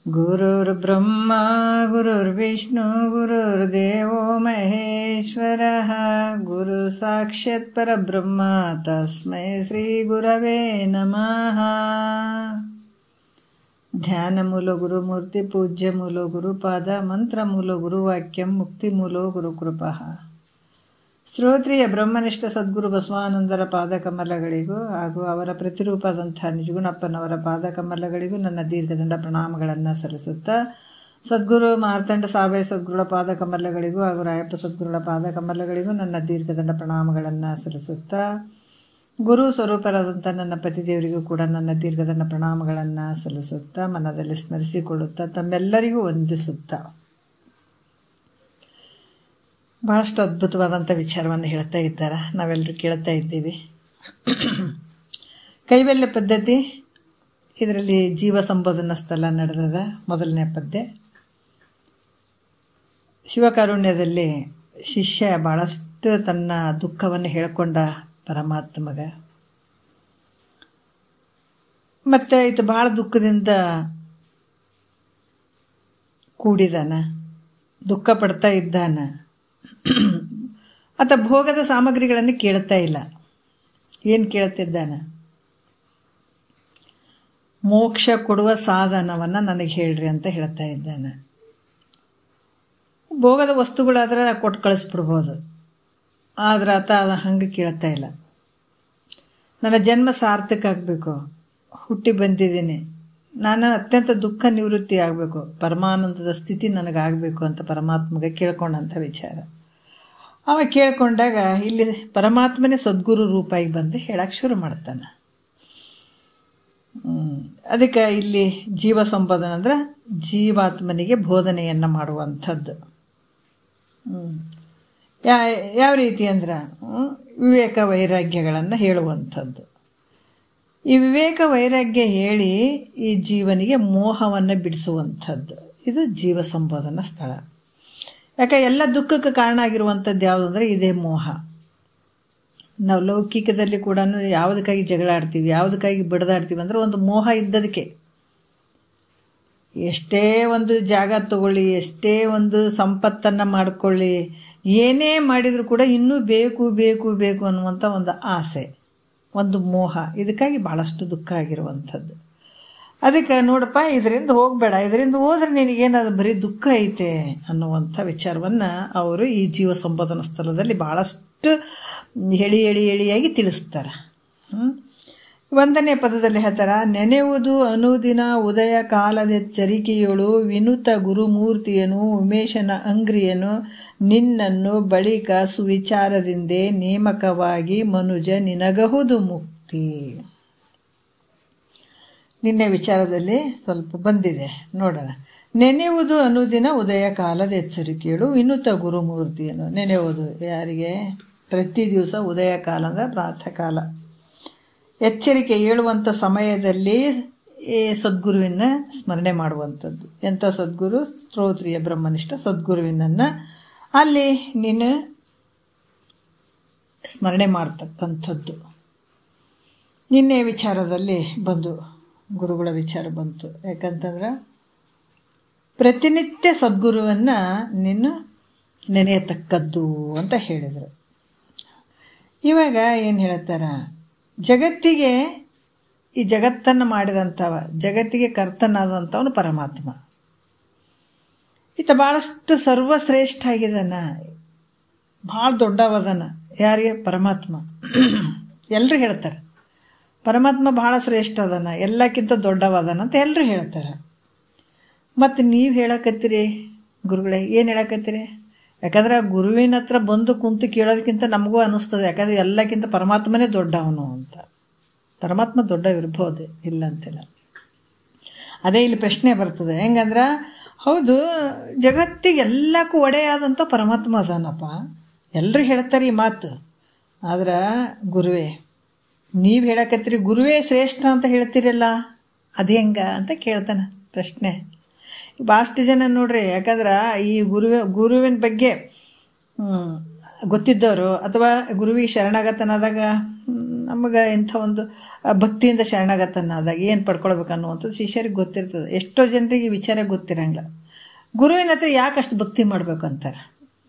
ಗುರುರ್ಬ್ರಹ್ಮ ಗುರುರ್ವಿಷ್ಣು ಗುರುರ್ದೇವೋ ಮಹೇಶ್ವರಃ ಗುರು ಸಾಕ್ಷಾತ್ ಪರಬ್ರಹ್ಮ ತಸ್ಮೈ ಶ್ರೀ ಗುರವೇ ನಮಃ. ಧ್ಯಾನ ಮೂಲ ಗುರುಮೂರ್ತಿ ಪೂಜ್ಯ ಮೂಲ ಗುರುಪಾದ ಮಂತ್ರ ಮೂಲ ಗುರುವಾಕ್ಯಂ ಮುಕ್ತಿ ಮೂಲೋ ಗುರುಕೃಪಃ. ಶ್ರೋತ್ರಿಯ ಬ್ರಹ್ಮನಿಷ್ಠ ಸದ್ಗುರು ಬಸವಾನಂದರ ಪಾದಕಮಲಗಳಿಗೂ ಹಾಗೂ ಅವರ ಪ್ರತಿರೂಪದಂಥ ನಿಜಗುಣಪ್ಪನವರ ಪಾದಕಮಲಗಳಿಗೂ ನನ್ನ ದೀರ್ಘದಂಡ ಪ್ರಣಾಮಗಳನ್ನು ಸಲ್ಲಿಸುತ್ತಾ, ಸದ್ಗುರು ಮಾರ್ತಾಂಡ ಸಾಬೆ ಸದ್ಗುರುಗಳ ಪಾದಕಮಲಗಳಿಗೂ ಹಾಗೂ ರಾಯಪ್ಪ ಸದ್ಗುರುಗಳ ಪಾದಕಮಲಗಳಿಗೂ ನನ್ನ ದೀರ್ಘದಂಡ ಪ್ರಣಾಮಗಳನ್ನು ಸಲ್ಲಿಸುತ್ತಾ, ಗುರು ಸ್ವರೂಪರಾದಂಥ ನನ್ನ ಪತಿದೇವರಿಗೂ ಕೂಡ ನನ್ನ ದೀರ್ಘದಂಡ ಪ್ರಣಾಮಗಳನ್ನು ಸಲ್ಲಿಸುತ್ತಾ, ಮನದಲ್ಲಿ ಸ್ಮರಿಸಿಕೊಳ್ಳುತ್ತಾ, ತಮ್ಮೆಲ್ಲರಿಗೂ ವಂದಿಸುತ್ತಾ ಭಾಳಷ್ಟು ಅದ್ಭುತವಾದಂಥ ವಿಚಾರವನ್ನು ಹೇಳ್ತಾ ಇದ್ದಾರೆ. ನಾವೆಲ್ಲರೂ ಕೇಳ್ತಾ ಇದ್ದೀವಿ. ಕೈವಲ್ಯ ಪದ್ಧತಿ, ಇದರಲ್ಲಿ ಜೀವ ಸಂಬೋಧನಾ ಸ್ಥಳ ನಡೆದದ. ಮೊದಲನೇ ಪದ್ಯ. ಶಿವಕಾರುಣ್ಯದಲ್ಲಿ ಶಿಷ್ಯ ಭಾಳಷ್ಟು ತನ್ನ ದುಃಖವನ್ನು ಹೇಳಿಕೊಂಡ ಪರಮಾತ್ಮಗ. ಮತ್ತು ಇದು ಭಾಳ ದುಃಖದಿಂದ ಕೂಡಿದಾನ, ದುಃಖ ಪಡ್ತಾ ಇದ್ದಾನ. ಆತ ಭೋಗದ ಸಾಮಗ್ರಿಗಳನ್ನು ಕೇಳ್ತಾ ಇಲ್ಲ. ಏನು ಕೇಳ್ತಿದ್ದಾನ? ಮೋಕ್ಷ ಕೊಡುವ ಸಾಧನವನ್ನು ನನಗೆ ಹೇಳ್ರಿ ಅಂತ ಹೇಳ್ತಾ ಇದ್ದಾನೆ. ಭೋಗದ ವಸ್ತುಗಳಾದ್ರೆ ಕೊಟ್ಟು ಕಳಿಸ್ಬಿಡ್ಬೋದು, ಆದ್ರೆ ಆತ ಹಂಗೆ ಕೇಳ್ತಾ ಇಲ್ಲ. ನನ್ನ ಜನ್ಮ ಸಾರ್ಥಕ ಆಗಬೇಕು, ಹುಟ್ಟಿ ಬಂದಿದ್ದೀನಿ, ನಾನು ಅತ್ಯಂತ ದುಃಖ ನಿವೃತ್ತಿ ಆಗಬೇಕು, ಪರಮಾನಂದದ ಸ್ಥಿತಿ ನನಗಾಗಬೇಕು ಅಂತ ಪರಮಾತ್ಮಗೆ ಕೇಳ್ಕೊಂಡಂಥ ವಿಚಾರ. ಅವ ಕೇಳ್ಕೊಂಡಾಗ ಇಲ್ಲಿ ಪರಮಾತ್ಮನೇ ಸದ್ಗುರು ರೂಪಾಗಿ ಬಂದು ಹೇಳಕ್ಕೆ ಶುರು ಮಾಡ್ತಾನೆ. ಅದಕ್ಕೆ ಇಲ್ಲಿ ಜೀವ ಸಂಬೋಧನೆ ಅಂದ್ರೆ ಜೀವಾತ್ಮನಿಗೆ ಬೋಧನೆಯನ್ನು ಮಾಡುವಂಥದ್ದು. ಯಾವ ರೀತಿ ಅಂದ್ರೆ ವಿವೇಕ ವೈರಾಗ್ಯಗಳನ್ನು ಹೇಳುವಂಥದ್ದು. ಈ ವಿವೇಕ ವೈರಾಗ್ಯ ಹೇಳಿ ಈ ಜೀವನಿಗೆ ಮೋಹವನ್ನು ಬಿಡಿಸುವಂಥದ್ದು. ಇದು ಜೀವ ಸಂಬೋಧನಾ ಸ್ಥಳ. ಯಾಕೆ ಎಲ್ಲ ದುಃಖಕ್ಕೆ ಕಾರಣ ಆಗಿರುವಂಥದ್ದು ಯಾವುದು ಅಂದರೆ ಇದೇ ಮೋಹ. ನಾವು ಲೌಕಿಕದಲ್ಲಿ ಕೂಡ ಯಾವುದಕ್ಕಾಗಿ ಜಗಳ ಆಡ್ತೀವಿ, ಯಾವುದಕ್ಕಾಗಿ ಬಡ್ದಾಡ್ತೀವಿ ಅಂದರೆ ಒಂದು ಮೋಹ ಇದ್ದದಕ್ಕೆ. ಎಷ್ಟೇ ಒಂದು ಜಾಗ ತಗೊಳ್ಳಿ, ಎಷ್ಟೇ ಒಂದು ಸಂಪತ್ತನ್ನು ಮಾಡಿಕೊಳ್ಳಿ, ಏನೇ ಮಾಡಿದರೂ ಕೂಡ ಇನ್ನೂ ಬೇಕು ಬೇಕು ಬೇಕು ಅನ್ನುವಂಥ ಒಂದು ಆಸೆ, ಒಂದು ಮೋಹ, ಇದಕ್ಕಾಗಿ ಭಾಳಷ್ಟು ದುಃಖ ಆಗಿರುವಂಥದ್ದು. ಅದಕ್ಕೆ ನೋಡಪ್ಪ, ಇದರಿಂದ ಹೋಗಬೇಡ, ಇದರಿಂದ ಹೋದ್ರೆ ನಿನಗೇನಾದ್ರು ಬರೀ ದುಃಖ ಐತೆ ಅನ್ನುವಂಥ ವಿಚಾರವನ್ನು ಅವರು ಈ ಜೀವ ಸಂಬೋಧನಾ ಸ್ಥಳದಲ್ಲಿ ಭಾಳಷ್ಟು ಎಳಿಯಾಗಿ ತಿಳಿಸ್ತಾರೆ. ಒಂದನೇ ಪದದಲ್ಲಿ ಹೇಳ್ತಾರ, ನೆನೆಯುವುದು ಅನುದಿನ ಉದಯ ಕಾಲದೆಚ್ಚರಿಕೆಯಳು ವಿನುತ ಗುರುಮೂರ್ತಿಯನು ಉಮೇಶನ ಅಂಗ್ರಿಯನು ನಿನ್ನನ್ನು ಬಳಿಕ ಸುವಿಚಾರದಿಂದೇ ನೇಮಕವಾಗಿ ಮನುಜ ನಿನಗಹುದು ಮುಕ್ತಿ. ನಿನ್ನೆ ವಿಚಾರದಲ್ಲಿ ಸ್ವಲ್ಪ ಬಂದಿದೆ, ನೋಡೋಣ. ನೆನೆಯುವುದು ಅನುದಿನ ಉದಯ ಕಾಲದ ಎಚ್ಚರಿಕೆಯಳು ವಿನುತ ಗುರುಮೂರ್ತಿಯನ್ನು. ನೆನೆಯುವುದು ಯಾರಿಗೆ? ಪ್ರತಿ ದಿವಸ ಉದಯ ಕಾಲ ಅಂದರೆ ಪ್ರಾತಃ ಕಾಲ, ಎಚ್ಚರಿಕೆ ಹೇಳುವಂಥ ಸಮಯದಲ್ಲಿ ಈ ಸದ್ಗುರುವಿನ ಸ್ಮರಣೆ ಮಾಡುವಂಥದ್ದು. ಎಂಥ ಸದ್ಗುರು? ಶ್ರೋತ್ರಿಯ ಬ್ರಹ್ಮನಿಷ್ಠ ಸದ್ಗುರುವಿನನ್ನು ಅಲ್ಲಿ ನೀನು ಸ್ಮರಣೆ ಮಾಡ್ತಕ್ಕಂಥದ್ದು. ನಿನ್ನೆ ವಿಚಾರದಲ್ಲಿ ಬಂದು ಗುರುಗಳ ವಿಚಾರ ಬಂತು. ಯಾಕಂತಂದ್ರೆ ಪ್ರತಿನಿತ್ಯ ಸದ್ಗುರುವನ್ನು ನೀನು ನೆನೆಯತಕ್ಕದ್ದು ಅಂತ ಹೇಳಿದರು. ಇವಾಗ ಏನು ಹೇಳ್ತಾರ? ಜಗತ್ತಿಗೆ ಈ ಜಗತ್ತನ್ನು ಮಾಡಿದಂಥವ, ಜಗತ್ತಿಗೆ ಕರ್ತನಾದಂಥವನು ಪರಮಾತ್ಮ. ಈತ ಭಾಳಷ್ಟು ಸರ್ವಶ್ರೇಷ್ಠ ಆಗಿದ್ದಾನ, ಭಾಳ ದೊಡ್ಡವದಾನ. ಯಾರಿಗೆ? ಪರಮಾತ್ಮ. ಎಲ್ಲರೂ ಹೇಳ್ತಾರೆ ಪರಮಾತ್ಮ ಭಾಳ ಶ್ರೇಷ್ಠ ಅದಾನ, ಎಲ್ಲಕ್ಕಿಂತ ದೊಡ್ಡವದಾನ ಅಂತ ಎಲ್ಲರೂ ಹೇಳ್ತಾರೆ. ಮತ್ತು ನೀವು ಹೇಳಕತ್ತೀರಿ ಗುರುಗಳೇ, ಏನು ಹೇಳಕತ್ತೀರಿ? ಯಾಕಂದ್ರೆ ಗುರುವಿನ ಹತ್ರ ಬಂದು ಕುಂತು ಕೇಳೋದಕ್ಕಿಂತ ನಮಗೂ ಅನ್ನಿಸ್ತದೆ, ಯಾಕಂದರೆ ಎಲ್ಲಕ್ಕಿಂತ ಪರಮಾತ್ಮನೇ ದೊಡ್ಡವನು ಅಂತ. ಪರಮಾತ್ಮ ದೊಡ್ಡವಿರ್ಬೋದು, ಇಲ್ಲ ಅಂತಿಲ್ಲ. ಅದೇ ಇಲ್ಲಿ ಪ್ರಶ್ನೆ ಬರ್ತದೆ, ಹೆಂಗಂದ್ರೆ ಹೌದು, ಜಗತ್ತಿಗೆ ಎಲ್ಲಕ್ಕೂ ಒಡೆಯಾದಂಥ ಪರಮಾತ್ಮ ಅದಾನಪ್ಪ, ಎಲ್ಲರೂ ಹೇಳ್ತಾರೆ ಈ ಮಾತು. ಆದ್ರೆ ಗುರುವೇ, ನೀವು ಹೇಳಕತ್ತೀರಿ ಗುರುವೇ ಶ್ರೇಷ್ಠ ಅಂತ ಹೇಳ್ತೀರಲ್ಲ, ಅದು ಹೆಂಗ ಅಂತ ಕೇಳ್ತಾನೆ ಪ್ರಶ್ನೆ. ಭಾಳಷ್ಟು ಜನ ನೋಡ್ರಿ, ಯಾಕಂದ್ರೆ ಈ ಗುರುವಿನ ಬಗ್ಗೆ ಗೊತ್ತಿದ್ದವರು ಅಥವಾ ಗುರುವಿಗೆ ಶರಣಾಗತನಾದಾಗ ನಮಗೆ ಇಂಥ ಒಂದು ಭಕ್ತಿಯಿಂದ ಶರಣಾಗತನಾದಾಗ ಏನು ಪಡ್ಕೊಳ್ಬೇಕು ಅನ್ನುವಂಥದ್ದು ಶಿಷ್ಯರಿಗೆ ಗೊತ್ತಿರ್ತದೆ. ಎಷ್ಟೋ ಜನರಿಗೆ ವಿಚಾರ ಗೊತ್ತಿರಂಗಿಲ್ಲ. ಗುರುವಿನ ಹತ್ರ ಯಾಕಷ್ಟು ಭಕ್ತಿ ಮಾಡಬೇಕು ಅಂತಾರೆ.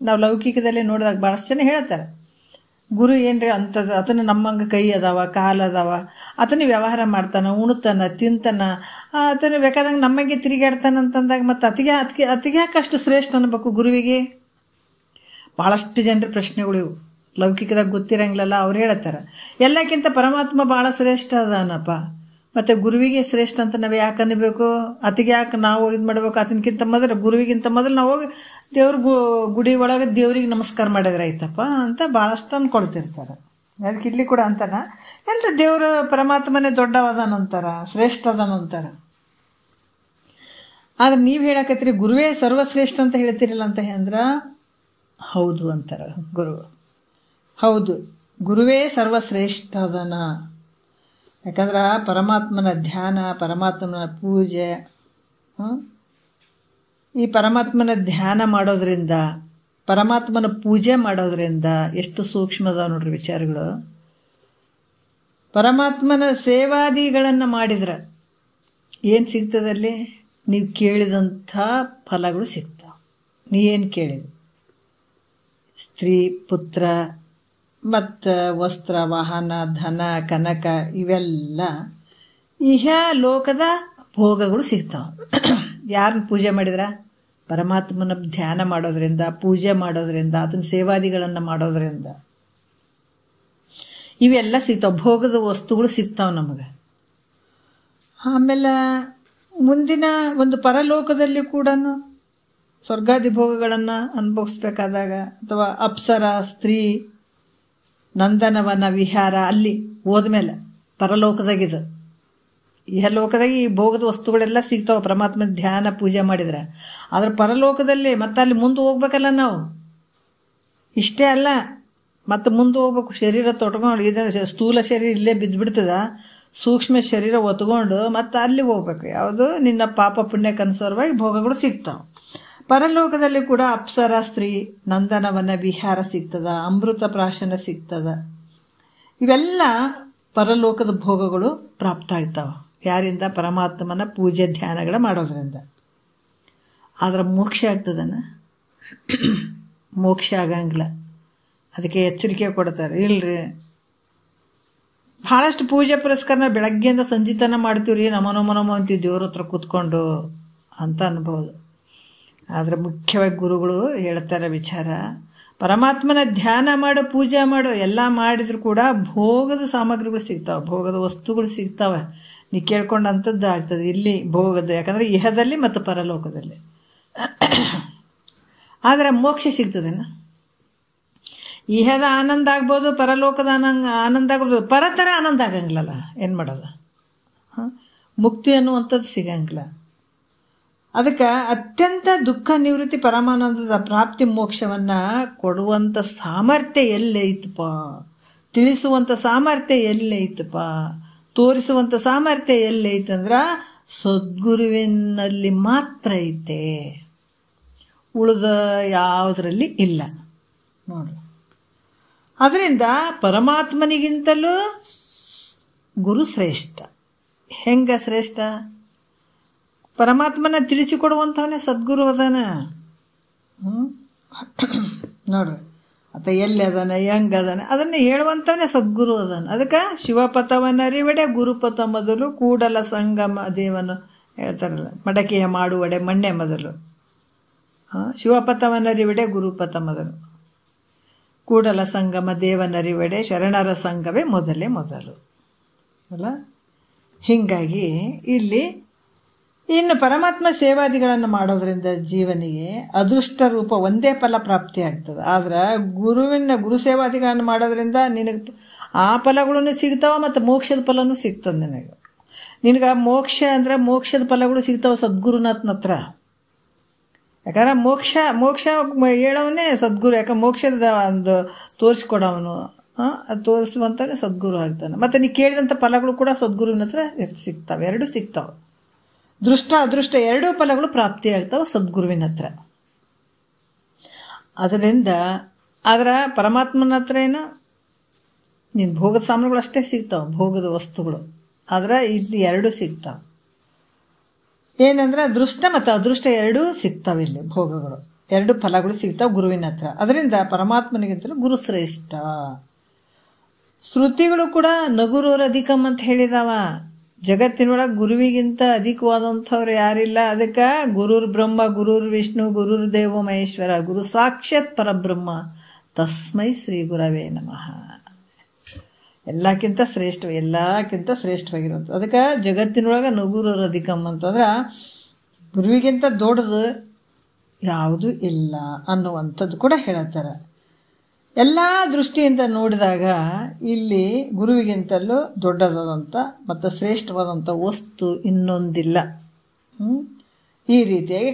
ನಾವು ಲೌಕಿಕದಲ್ಲಿ ನೋಡಿದಾಗ ಭಾಳಷ್ಟು ಜನ ಹೇಳ್ತಾರೆ, ಗುರು ಏನ್ರಿ ಅಂಥದ್ದು, ಆತನು ನಮ್ಮಂಗೆ ಕೈ ಅದಾವ, ಕಾಲು ಅದಾವ, ಆತನು ವ್ಯವಹಾರ ಮಾಡ್ತಾನೆ, ಉಣ್ತಾನೆ, ತಿಂತಾನೆ, ಆತನು ಬೇಕಾದಂಗೆ ನಮಗೆ ತಿರುಗಾಡ್ತಾನೆ ಅಂತಂದಾಗ ಮತ್ತು ಅತಿಗೆ ಯಾಕಷ್ಟು ಶ್ರೇಷ್ಠ ಅನ್ಬೇಕು ಗುರುವಿಗೆ? ಭಾಳಷ್ಟು ಜನರ ಪ್ರಶ್ನೆಗಳು ಇವು. ಲೌಕಿಕದಾಗ ಗೊತ್ತಿರಂಗಿಲ್ಲಲ್ಲ, ಅವ್ರು ಹೇಳ್ತಾರೆ ಎಲ್ಲಕ್ಕಿಂತ ಪರಮಾತ್ಮ ಭಾಳ ಶ್ರೇಷ್ಠ ಅದಾನಪ್ಪ, ಮತ್ತು ಗುರುವಿಗೆ ಶ್ರೇಷ್ಠ ಅಂತ ನಾವು ಯಾಕೆ ಅನ್ನಬೇಕು? ಅತಿಗೆ ಯಾಕೆ ನಾವು ಇದು ಮಾಡಬೇಕು? ಆತನಕ್ಕಿಂತ ಮೊದಲು, ಗುರುವಿಗಿಂತ ಮೊದಲು ನಾವು ಹೋಗಿ ದೇವ್ರ ಗುಡಿ ಒಳಗೆ ದೇವ್ರಿಗೆ ನಮಸ್ಕಾರ ಮಾಡಿದ್ರೆ ಆಯ್ತಪ್ಪ ಅಂತ ಭಾಳಷ್ಟು ಅಂದ್ಕೊಳ್ತಿರ್ತಾರೆ. ಅದಕ್ಕೆ ಇಲ್ಲಿ ಕೂಡ ಅಂತಾನೆ ಎಲ್ಲರೂ ದೇವರು ಪರಮಾತ್ಮನೇ ದೊಡ್ಡವದಾನಂತಾರ, ಶ್ರೇಷ್ಠ ಅದಾನಂತಾರೆ. ಆದ್ರೆ ನೀವು ಹೇಳಕತ್ತೀರಿ ಗುರುವೇ ಸರ್ವಶ್ರೇಷ್ಠ ಅಂತ ಹೇಳ್ತಿರಲ್ಲ ಅಂತ ಅಂದ್ರೆ ಹೌದು ಅಂತಾರೆ ಗುರು. ಹೌದು, ಗುರುವೇ ಸರ್ವಶ್ರೇಷ್ಠ ಅದನ. ಯಾಕಂದ್ರೆ ಪರಮಾತ್ಮನ ಧ್ಯಾನ, ಪರಮಾತ್ಮನ ಪೂಜೆ, ಈ ಪರಮಾತ್ಮನ ಧ್ಯಾನ ಮಾಡೋದ್ರಿಂದ, ಪರಮಾತ್ಮನ ಪೂಜೆ ಮಾಡೋದ್ರಿಂದ ಎಷ್ಟು ಸೂಕ್ಷ್ಮದ ನೋಡ್ರಿ ವಿಚಾರಗಳು. ಪರಮಾತ್ಮನ ಸೇವಾದಿಗಳನ್ನು ಮಾಡಿದ್ರೆ ಏನು ಸಿಗ್ತದಲ್ಲಿ? ನೀವು ಕೇಳಿದಂಥ ಫಲಗಳು ಸಿಗ್ತಾವೆ. ನೀವೇನು ಕೇಳಿದ ಸ್ತ್ರೀ, ಪುತ್ರ ಮತ್ತು ವಸ್ತ್ರ, ವಾಹನ, ಧನ, ಕನಕ ಇವೆಲ್ಲ ಇಹ ಲೋಕದ ಭೋಗಗಳು ಸಿಗ್ತಾವೆ. ಯಾರನ್ನ ಪೂಜೆ ಮಾಡಿದ್ರ? ಪರಮಾತ್ಮನ ಧ್ಯಾನ ಮಾಡೋದ್ರಿಂದ, ಪೂಜೆ ಮಾಡೋದ್ರಿಂದ, ಅದನ್ನ ಸೇವಾದಿಗಳನ್ನು ಮಾಡೋದ್ರಿಂದ ಇವೆಲ್ಲ ಸಿಗ್ತಾವೆ. ಭೋಗದ ವಸ್ತುಗಳು ಸಿಗ್ತಾವೆ ನಮಗೆ. ಆಮೇಲೆ ಮುಂದಿನ ಒಂದು ಪರಲೋಕದಲ್ಲಿ ಕೂಡ ಸ್ವರ್ಗಾದಿ ಭೋಗಗಳನ್ನು ಅನುಭವಿಸ್ಬೇಕಾದಾಗ, ಅಥವಾ ಅಪ್ಸರ, ಸ್ತ್ರೀ, ನಂದನವನ ವಿಹಾರ ಅಲ್ಲಿ ಹೋದ್ಮೇಲೆ ಪರಲೋಕದಾಗಿದು. ಇಹಲೋಕದಾಗ ಈ ಭೋಗದ ವಸ್ತುಗಳೆಲ್ಲ ಸಿಗ್ತಾವೆ ಪರಮಾತ್ಮ ಧ್ಯಾನ ಪೂಜೆ ಮಾಡಿದ್ರೆ. ಆದರೆ ಪರಲೋಕದಲ್ಲಿ ಮತ್ತೆ ಅಲ್ಲಿ ಮುಂದೆ ಹೋಗ್ಬೇಕಲ್ಲ ನಾವು. ಇಷ್ಟೇ ಅಲ್ಲ, ಮತ್ತು ಮುಂದೆ ಹೋಗ್ಬೇಕು. ಶರೀರ ತೊಟ್ಕೊಂಡು, ಇದನ್ನು ಸ್ಥೂಲ ಶರೀರ ಇಲ್ಲೇ ಬಿದ್ದುಬಿಡ್ತದ, ಸೂಕ್ಷ್ಮ ಶರೀರ ಒತ್ಕೊಂಡು ಮತ್ತೆ ಅಲ್ಲಿ ಹೋಗ್ಬೇಕು. ಯಾವುದು? ನಿನ್ನ ಪಾಪ ಪುಣ್ಯಕ್ಕನುಸಾರವಾಗಿ ಭೋಗಗಳು ಸಿಗ್ತಾವೆ. ಪರಲೋಕದಲ್ಲಿ ಕೂಡ ಅಪ್ಸರ, ಸ್ತ್ರೀ, ನಂದನವನ ವಿಹಾರ ಸಿಗ್ತದ, ಅಮೃತ ಪ್ರಾಶನ ಸಿಗ್ತದ. ಇವೆಲ್ಲ ಪರಲೋಕದ ಭೋಗಗಳು ಪ್ರಾಪ್ತ ಆಗ್ತಾವೆ. ಯಾರಿಂದ? ಪರಮಾತ್ಮನ ಪೂಜೆ ಧ್ಯಾನಗಳ ಮಾಡೋದ್ರಿಂದ. ಆದ್ರೆ ಮೋಕ್ಷ ಆಗ್ತದನ? ಮೋಕ್ಷ ಆಗಂಗಿಲ್ಲ. ಅದಕ್ಕೆ ಎಚ್ಚರಿಕೆ ಕೊಡ್ತಾರೆ, ಇಲ್ರಿ ಭಾಳಷ್ಟು ಪೂಜೆ ಪುರಸ್ಕಾರನ ಬೆಳಗ್ಗೆಯಿಂದ ಸಂಜಿತನ ಮಾಡ್ತೀವ್ರಿ, ನಮೋ ಅಂತೀವಿ ದೇವ್ರ ಹತ್ರ ಕೂತ್ಕೊಂಡು ಅಂತ ಅನ್ಬೋದು. ಆದರೆ ಮುಖ್ಯವಾಗಿ ಗುರುಗಳು ಹೇಳ್ತಾರೆ ವಿಚಾರ, ಪರಮಾತ್ಮನ ಧ್ಯಾನ ಮಾಡೋ, ಪೂಜೆ ಮಾಡೋ ಎಲ್ಲ ಮಾಡಿದ್ರು ಕೂಡ ಭೋಗದ ಸಾಮಗ್ರಿಗಳು ಸಿಗ್ತಾವೆ, ಭೋಗದ ವಸ್ತುಗಳು ಸಿಗ್ತಾವೆ. ನೀವು ಕೇಳ್ಕೊಂಡಂಥದ್ದು ಆಗ್ತದೆ ಇಲ್ಲಿ ಭೋಗದ. ಯಾಕಂದರೆ ಇಹದಲ್ಲಿ ಮತ್ತು ಪರಲೋಕದಲ್ಲಿ. ಆದರೆ ಮೋಕ್ಷ ಸಿಗ್ತದೇನ? ಇಹದ ಆನಂದ ಆಗ್ಬೋದು, ಪರಲೋಕದ ಆನಂದ ಆಗ್ಬೋದು, ಪರತರ ಆನಂದ ಆಗಂಗಿಲ್ಲಲ್ಲ. ಏನು ಮಾಡೋದು? ಮುಕ್ತಿ ಅನ್ನುವಂಥದ್ದು ಸಿಗಂಗಿಲ್ಲ. ಅದಕ್ಕೆ ಅತ್ಯಂತ ದುಃಖ ನಿವೃತ್ತಿ ಪರಮಾನಂದದ ಪ್ರಾಪ್ತಿ ಮೋಕ್ಷವನ್ನು ಕೊಡುವಂಥ ಸಾಮರ್ಥ್ಯ ಎಲ್ಲೈತಪ್ಪ, ತಿಳಿಸುವಂಥ ಸಾಮರ್ಥ್ಯ ಎಲ್ಲೈತಪ್ಪ, ತೋರಿಸುವಂಥ ಸಾಮರ್ಥ್ಯ ಎಲ್ಲೈತಂದ್ರೆ ಸದ್ಗುರುವಿನಲ್ಲಿ ಮಾತ್ರ ಐತೆ, ಉಳಿದ ಯಾವುದರಲ್ಲಿ ಇಲ್ಲ ನೋಡ್ರಿ. ಅದರಿಂದ ಪರಮಾತ್ಮನಿಗಿಂತಲೂ ಗುರು ಶ್ರೇಷ್ಠ. ಹೆಂಗ ಶ್ರೇಷ್ಠ? ಪರಮಾತ್ಮನ ತಿಳಿಸಿಕೊಡುವಂಥವನೇ ಸದ್ಗುರು ಅದಾನ. ನೋಡ್ರಿ, ಆತ ಎಲ್ಲಿ ಅದಾನ, ಹೆಂಗೆ ಅದಾನ ಅದನ್ನು ಹೇಳುವಂಥವನೇ ಸದ್ಗುರು ಅದಾನ. ಅದಕ್ಕೆ ಶಿವಪಥವನ್ನರಿವಡೆ ಗುರುಪಥ ಮೊದಲು, ಕೂಡಲ ಸಂಗಮ ದೇವನು ಹೇಳ್ತಾರಲ್ಲ, ಮಡಕೆಯ ಮಾಡುವಡೆ ಮಣ್ಣೆ ಮೊದಲು. ಶಿವಪಥವನ್ನರಿವಡೆ ಗುರುಪಥ ಮೊದಲು, ಕೂಡಲ ಸಂಗಮ ದೇವನರಿವಡೆ ಶರಣರ ಸಂಘವೇ ಮೊದಲೇ ಮೊದಲು ಅಲ್ಲ. ಹೀಗಾಗಿ ಇಲ್ಲಿ ಇನ್ನು ಪರಮಾತ್ಮ ಸೇವಾದಿಗಳನ್ನು ಮಾಡೋದ್ರಿಂದ ಜೀವನಿಗೆ ಅದೃಷ್ಟ ರೂಪ ಒಂದೇ ಫಲ ಪ್ರಾಪ್ತಿ ಆಗ್ತದೆ. ಆದ್ರೆ ಗುರು ಸೇವಾದಿಗಳನ್ನು ಮಾಡೋದ್ರಿಂದ ನಿನಗೆ ಆ ಫಲಗಳೂ ಸಿಗ್ತಾವೆ ಮತ್ತು ಮೋಕ್ಷದ ಫಲನೂ ಸಿಗ್ತದೆ. ನಿನಗೆ ಮೋಕ್ಷ ಅಂದರೆ ಮೋಕ್ಷದ ಫಲಗಳು ಸಿಗ್ತಾವೆ ಸದ್ಗುರುನಾಥನ ಹತ್ರ. ಯಾಕಂದ್ರೆ ಮೋಕ್ಷ ಹೇಳೋವನ್ನೇ ಸದ್ಗುರು. ಯಾಕಂದ್ರೆ ಮೋಕ್ಷದ ಒಂದು ತೋರಿಸ್ಕೊಡೋವನು, ಅದು ತೋರಿಸುವಂಥವೇ ಸದ್ಗುರು ಆಗ್ತಾನೆ. ಮತ್ತು ನೀ ಕೇಳಿದಂಥ ಫಲಗಳು ಕೂಡ ಸದ್ಗುರುವಿನ ಹತ್ರ ಸಿಗ್ತಾವೆ, ಎರಡೂ ಸಿಗ್ತಾವೆ. ದೃಷ್ಟ ಅದೃಷ್ಟ ಎರಡೂ ಫಲಗಳು ಪ್ರಾಪ್ತಿಯಾಗ್ತಾವೆ ಸದ್ಗುರುವಿನ ಹತ್ರ. ಅದರಿಂದ ಆದ್ರೆ ಪರಮಾತ್ಮನ ಹತ್ರ ಏನೋ ನೀನು ಭೋಗದ ಸಾಮಾನುಗಳು ಅಷ್ಟೇ ಸಿಗ್ತಾವೆ, ಭೋಗದ ವಸ್ತುಗಳು. ಆದರೆ ಇಲ್ಲಿ ಎರಡೂ ಸಿಗ್ತಾವೆ. ಏನಂದ್ರೆ ದೃಷ್ಟ ಮತ್ತು ಅದೃಷ್ಟ ಎರಡೂ ಸಿಗ್ತಾವೆ. ಇಲ್ಲಿ ಭೋಗಗಳು ಎರಡು ಫಲಗಳು ಸಿಗ್ತಾವೆ ಗುರುವಿನ ಹತ್ರ. ಅದರಿಂದ ಪರಮಾತ್ಮನಿಗಿಂತಲೂ ಗುರು ಶ್ರೇಷ್ಠ. ಶ್ರುತಿಗಳು ಕೂಡ ನಗುರೋರ್ ಅಧಿಕಂ ಅಂತ ಹೇಳಿದಾವ. ಜಗತ್ತಿನೊಳಗೆ ಗುರುವಿಗಿಂತ ಅಧಿಕವಾದಂಥವ್ರು ಯಾರಿಲ್ಲ. ಅದಕ್ಕೆ ಗುರುರ್ ಬ್ರಹ್ಮ ಗುರುರ್ ವಿಷ್ಣು ಗುರುರ್ ದೇವೋ ಮಹೇಶ್ವರ ಗುರು ಸಾಕ್ಷಾತ್ ಪರಬ್ರಹ್ಮ ತಸ್ಮೈ ಶ್ರೀ ಗುರವೇ ನಮಃ. ಎಲ್ಲಕ್ಕಿಂತ ಶ್ರೇಷ್ಠವಾಗಿರುವಂಥ. ಅದಕ್ಕೆ ಜಗತ್ತಿನೊಳಗೆ ನಗುರೋರ್ ಅಧಿಕಂ ಅಂತಂದ್ರೆ ಗುರುವಿಗಿಂತ ದೊಡ್ಡದು ಯಾವುದೂ ಇಲ್ಲ ಅನ್ನುವಂಥದ್ದು ಕೂಡ ಹೇಳತ್ತಾರೆ. ಎಲ್ಲ ದೃಷ್ಟಿಯಿಂದ ನೋಡಿದಾಗ ಇಲ್ಲಿ ಗುರುವಿಗಿಂತಲೂ ದೊಡ್ಡದಾದಂಥ ಮತ್ತು ಶ್ರೇಷ್ಠವಾದಂಥ ವಸ್ತು ಇನ್ನೊಂದಿಲ್ಲ. ಈ ರೀತಿಯಾಗಿ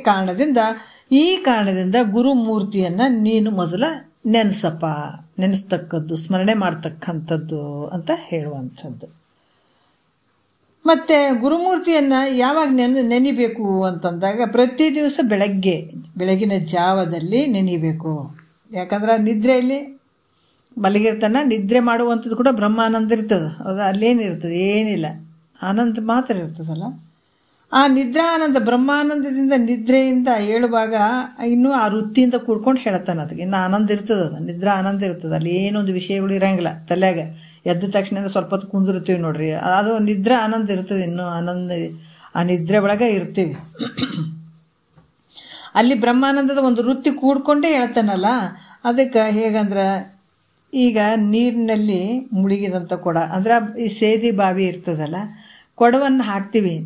ಈ ಕಾರಣದಿಂದ ಗುರುಮೂರ್ತಿಯನ್ನು ನೀನು ಮೊದಲ ನೆನೆಸ್ತಕ್ಕದ್ದು, ಸ್ಮರಣೆ ಮಾಡ್ತಕ್ಕಂಥದ್ದು ಅಂತ ಹೇಳುವಂಥದ್ದು. ಮತ್ತು ಗುರುಮೂರ್ತಿಯನ್ನು ಯಾವಾಗ ನೆನಿಬೇಕು ಅಂತಂದಾಗ ಪ್ರತಿ ದಿವಸ ಬೆಳಗಿನ ಜಾವದಲ್ಲಿ ನೆನಿಬೇಕು. ಯಾಕಂದ್ರೆ ನಿದ್ರೆಯಲ್ಲಿ ಮಲಗಿರ್ತಾನೆ, ನಿದ್ರೆ ಮಾಡುವಂಥದ್ದು ಕೂಡ ಬ್ರಹ್ಮಾನಂದ ಇರ್ತದೆ. ಅದು ಅಲ್ಲೇನಿರ್ತದೆ, ಏನಿಲ್ಲ, ಆನಂದ ಮಾತ್ರ ಇರ್ತದಲ್ಲ. ಆ ನಿದ್ರಾನಂದ ಬ್ರಹ್ಮಾನಂದದಿಂದ ನಿದ್ರೆಯಿಂದ ಏಳುವಾಗ ಇನ್ನೂ ಆ ವೃತ್ತಿಯಿಂದ ಕೂಡ್ಕೊಂಡು ಹೇಳ್ತಾನೆ. ಅದಕ್ಕೆ ಇನ್ನು ಆನಂದ ಇರ್ತದೆ, ಅದು ನಿದ್ರಾ ಆನಂದ ಇರ್ತದೆ. ಅಲ್ಲಿ ಏನೊಂದು ವಿಷಯಗಳು ಇರಂಗಿಲ್ಲ ತಲೆಯಾಗ. ಎದ್ದ ತಕ್ಷಣ ಸ್ವಲ್ಪ ಹೊತ್ತು ಕುಂದಿರ್ತೀವಿ ನೋಡ್ರಿ, ಅದು ನಿದ್ರಾ ಆನಂದ ಇರ್ತದೆ. ಇನ್ನೂ ಆನಂದ ಆ ನಿದ್ರೆ ಒಳಗೆ ಇರ್ತೀವಿ. ಅಲ್ಲಿ ಬ್ರಹ್ಮಾನಂದದ ಒಂದು ವೃತ್ತಿ ಕೂಡ್ಕೊಂಡೇ ಹೇಳ್ತಾನಲ್ಲ. ಅದಕ್ಕೆ ಹೇಗಂದ್ರೆ ಈಗ ನೀರಿನಲ್ಲಿ ಮುಳುಗಿದಂಥ ಕೊಡ ಅಂದ್ರೆ ಈ ಸೇದಿ ಬಾವಿ ಇರ್ತದಲ್ಲ, ಕೊಡವನ್ನು ಹಾಕ್ತೀವಿ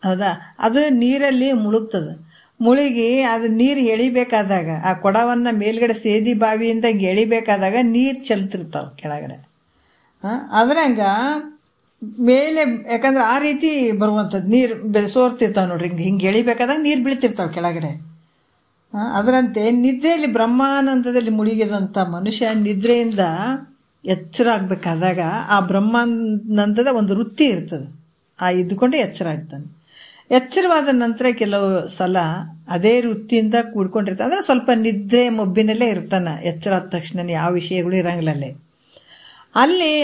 ಹೌದಾ, ಅದು ನೀರಲ್ಲಿ ಮುಳುಗ್ತದೆ. ಮುಳುಗಿ ಅದು ನೀರು ಎಳಿಬೇಕಾದಾಗ ಆ ಕೊಡವನ್ನು ಮೇಲ್ಗಡೆ ಸೇದಿ ಬಾವಿಯಿಂದ ಎಳಿಬೇಕಾದಾಗ ನೀರು ಚೆಲ್ತಿರ್ತಾವೆ ಕೆಳಗಡೆ. ಅದ್ರಂಗ ಮೇಲೆ ಯಾಕಂದ್ರೆ ಆ ರೀತಿ ಬರುವಂಥದ್ದು ನೀರು ಸೋರ್ತಿರ್ತಾವೆ ನೋಡ್ರಿ. ಹಿಂಗೆ ಎಳಿಬೇಕಾದಾಗ ನೀರು ಬೀಳ್ತಿರ್ತಾವೆ ಕೆಳಗಡೆ. ಅದರಂತೆ ನಿದ್ರೆಯಲ್ಲಿ ಬ್ರಹ್ಮಾನಂದದಲ್ಲಿ ಮುಳುಗಿದಂಥ ಮನುಷ್ಯ ನಿದ್ರೆಯಿಂದ ಎಚ್ಚರ ಆಗಬೇಕಾದಾಗ ಆ ಬ್ರಹ್ಮಾನಂದದ ಒಂದು ವೃತ್ತಿ ಇರ್ತದೆ. ಇದ್ದುಕೊಂಡೆ ಎಚ್ಚರ ಆಗ್ತಾನೆ. ಎಚ್ಚರವಾದ ನಂತರ ಕೆಲವು ಸಲ ಅದೇ ವೃತ್ತಿಯಿಂದ ಕೂಡ್ಕೊಂಡಿರ್ತಾನೆ. ಅಂದರೆ ಸ್ವಲ್ಪ ನಿದ್ರೆ ಮೊಬ್ಬಿನಲ್ಲೇ ಇರ್ತಾನೆ. ಎಚ್ಚರ ಆದ ತಕ್ಷಣ ಯಾವ ವಿಷಯಗಳು ಇರಂಗಿಲ್ಲ ಅಲ್ಲಿ.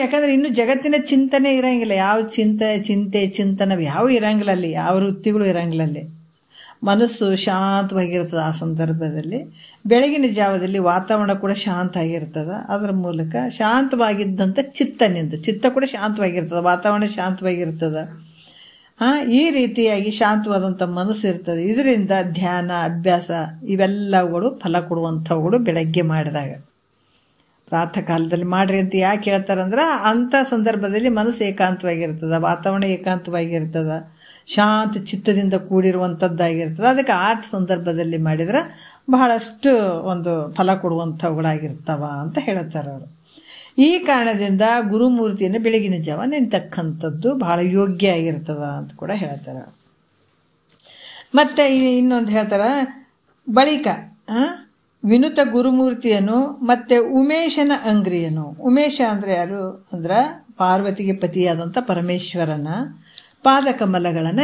ಯಾಕಂದರೆ ಇನ್ನೂ ಜಗತ್ತಿನ ಚಿಂತನೆ ಇರಂಗಿಲ್ಲ. ಯಾವ ಚಿಂತನೆ ಯಾವ ಇರಂಗಿಲ್ಲ ಅಲ್ಲಿ. ಯಾವ ವೃತ್ತಿಗಳು ಇರಂಗಿಲ್ಲ ಅಲ್ಲಿ. ಮನಸ್ಸು ಶಾಂತವಾಗಿರ್ತದೆ ಆ ಸಂದರ್ಭದಲ್ಲಿ. ಬೆಳಗಿನ ಜಾವದಲ್ಲಿ ವಾತಾವರಣ ಕೂಡ ಶಾಂತ ಆಗಿರ್ತದೆ. ಅದರ ಮೂಲಕ ಶಾಂತವಾಗಿದ್ದಂಥ ಚಿತ್ತ ಕೂಡ ಶಾಂತವಾಗಿರ್ತದೆ, ವಾತಾವರಣ ಶಾಂತವಾಗಿರ್ತದೆ. ಈ ರೀತಿಯಾಗಿ ಶಾಂತವಾದಂಥ ಮನಸ್ಸು ಇರ್ತದೆ. ಇದರಿಂದ ಧ್ಯಾನ ಅಭ್ಯಾಸ ಇವೆಲ್ಲವುಗಳು ಫಲ ಕೊಡುವಂಥವುಗಳು ಬೆಳಗ್ಗೆ ಮಾಡಿದಾಗ. ಪ್ರಾತಃ ಕಾಲದಲ್ಲಿ ಮಾಡ್ರಿ ಅಂತ ಯಾಕೆ ಹೇಳ್ತಾರಂದ್ರೆ ಅಂಥ ಸಂದರ್ಭದಲ್ಲಿ ಮನಸ್ಸು ಏಕಾಂತವಾಗಿರ್ತದೆ, ವಾತಾವರಣ ಏಕಾಂತವಾಗಿರ್ತದೆ, ಶಾಂತ ಚಿತ್ತದಿಂದ ಕೂಡಿರುವಂಥದ್ದಾಗಿರ್ತದೆ. ಅದಕ್ಕೆ ಆ ಸಂದರ್ಭದಲ್ಲಿ ಮಾಡಿದ್ರೆ ಬಹಳಷ್ಟು ಒಂದು ಫಲ ಕೊಡುವಂಥವುಗಳಾಗಿರ್ತಾವ ಅಂತ ಹೇಳ್ತಾರೆ ಅವರು. ಈ ಕಾರಣದಿಂದ ಗುರುಮೂರ್ತಿಯನ್ನು ಬೆಳಗಿನ ಜಾವ ನೆನೆತಕ್ಕಂಥದ್ದು ಬಹಳ ಯೋಗ್ಯ ಆಗಿರ್ತದ ಅಂತ ಕೂಡ ಹೇಳ್ತಾರೆ. ಮತ್ತು ಇನ್ನೊಂದು ಹೇಳ್ತಾರೆ, ಬಳಿಕ ವಿನುತ ಗುರುಮೂರ್ತಿಯನ್ನು ಮತ್ತು ಉಮೇಶನ ಅಂಗ್ರಿಯನು. ಉಮೇಶ ಅಂದರೆ ಯಾರು ಅಂದ್ರೆ ಪಾರ್ವತಿಗೆ ಪತಿಯಾದಂಥ ಪರಮೇಶ್ವರನ ಪಾದಕಮಲಗಳನ್ನು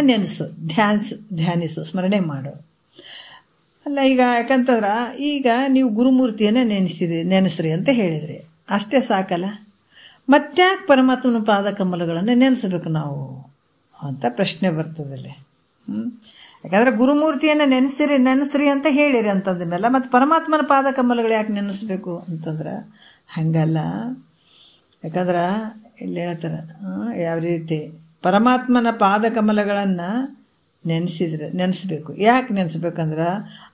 ಧ್ಯಾನಿಸು, ಸ್ಮರಣೆ ಮಾಡು. ಅಲ್ಲ ಈಗ ಯಾಕಂತಂದ್ರೆ ಈಗ ನೀವು ಗುರುಮೂರ್ತಿಯನ್ನು ನೆನೆಸ್ರಿ ಅಂತ ಹೇಳಿದ್ರಿ, ಅಷ್ಟೇ ಸಾಕಲ್ಲ, ಮತ್ತ್ಯಾಕೆ ಪರಮಾತ್ಮನ ಪಾದಕಮಲಗಳನ್ನು ನೆನೆಸ್ಬೇಕು ನಾವು ಅಂತ ಪ್ರಶ್ನೆ ಬರ್ತದಲ್ಲಿ. ಯಾಕಂದರೆ ಗುರುಮೂರ್ತಿಯನ್ನು ನೆನೆಸ್ರಿ ಅಂತ ಹೇಳಿರಿ ಅಂತಂದ ಮೇಲೆ ಮತ್ತು ಪರಮಾತ್ಮನ ಪಾದಕಮಲಗಳು ಯಾಕೆ ನೆನೆಸ್ಬೇಕು ಅಂತಂದ್ರೆ ಹಂಗಲ್ಲ. ಯಾಕಂದ್ರೆ ಇಲ್ಲಿ ಹೇಳ್ತಾರೆ ಯಾವ ರೀತಿ ಪರಮಾತ್ಮನ ಪಾದಕಮಲಗಳನ್ನು ನೆನೆಸ್ಬೇಕು. ಯಾಕೆ ನೆನೆಸ್ಬೇಕಂದ್ರೆ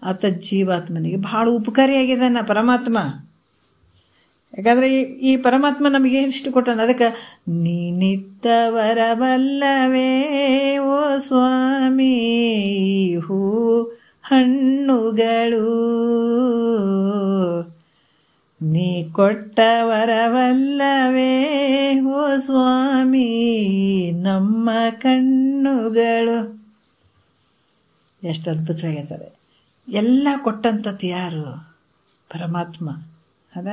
ಆತ ಜೀವಾತ್ಮನಿಗೆ ಭಾಳ ಉಪಕಾರಿಯಾಗಿದ್ದಾನೆ ಪರಮಾತ್ಮ. ಯಾಕಂದರೆ ಈ ಪರಮಾತ್ಮ ನಮಗೆ ಎಷ್ಟು ಕೊಟ್ಟಾನ. ಅದಕ್ಕೆ ನೀನಿತ್ತವರವಲ್ಲವೇ ಓ ಸ್ವಾಮಿ ಹೂ ಹಣ್ಣುಗಳು, ನೀ ಕೊಟ್ಟವರವಲ್ಲವೇ ಓ ಸ್ವಾಮಿ ನಮ್ಮ ಕಣ್ಣುಗಳು. ಎಷ್ಟು ಅದ್ಭುತವಾಗಿರ್ತಾರೆ. ಎಲ್ಲ ಕೊಟ್ಟಂಥದ್ದು ಯಾರು? ಪರಮಾತ್ಮ. ಅದ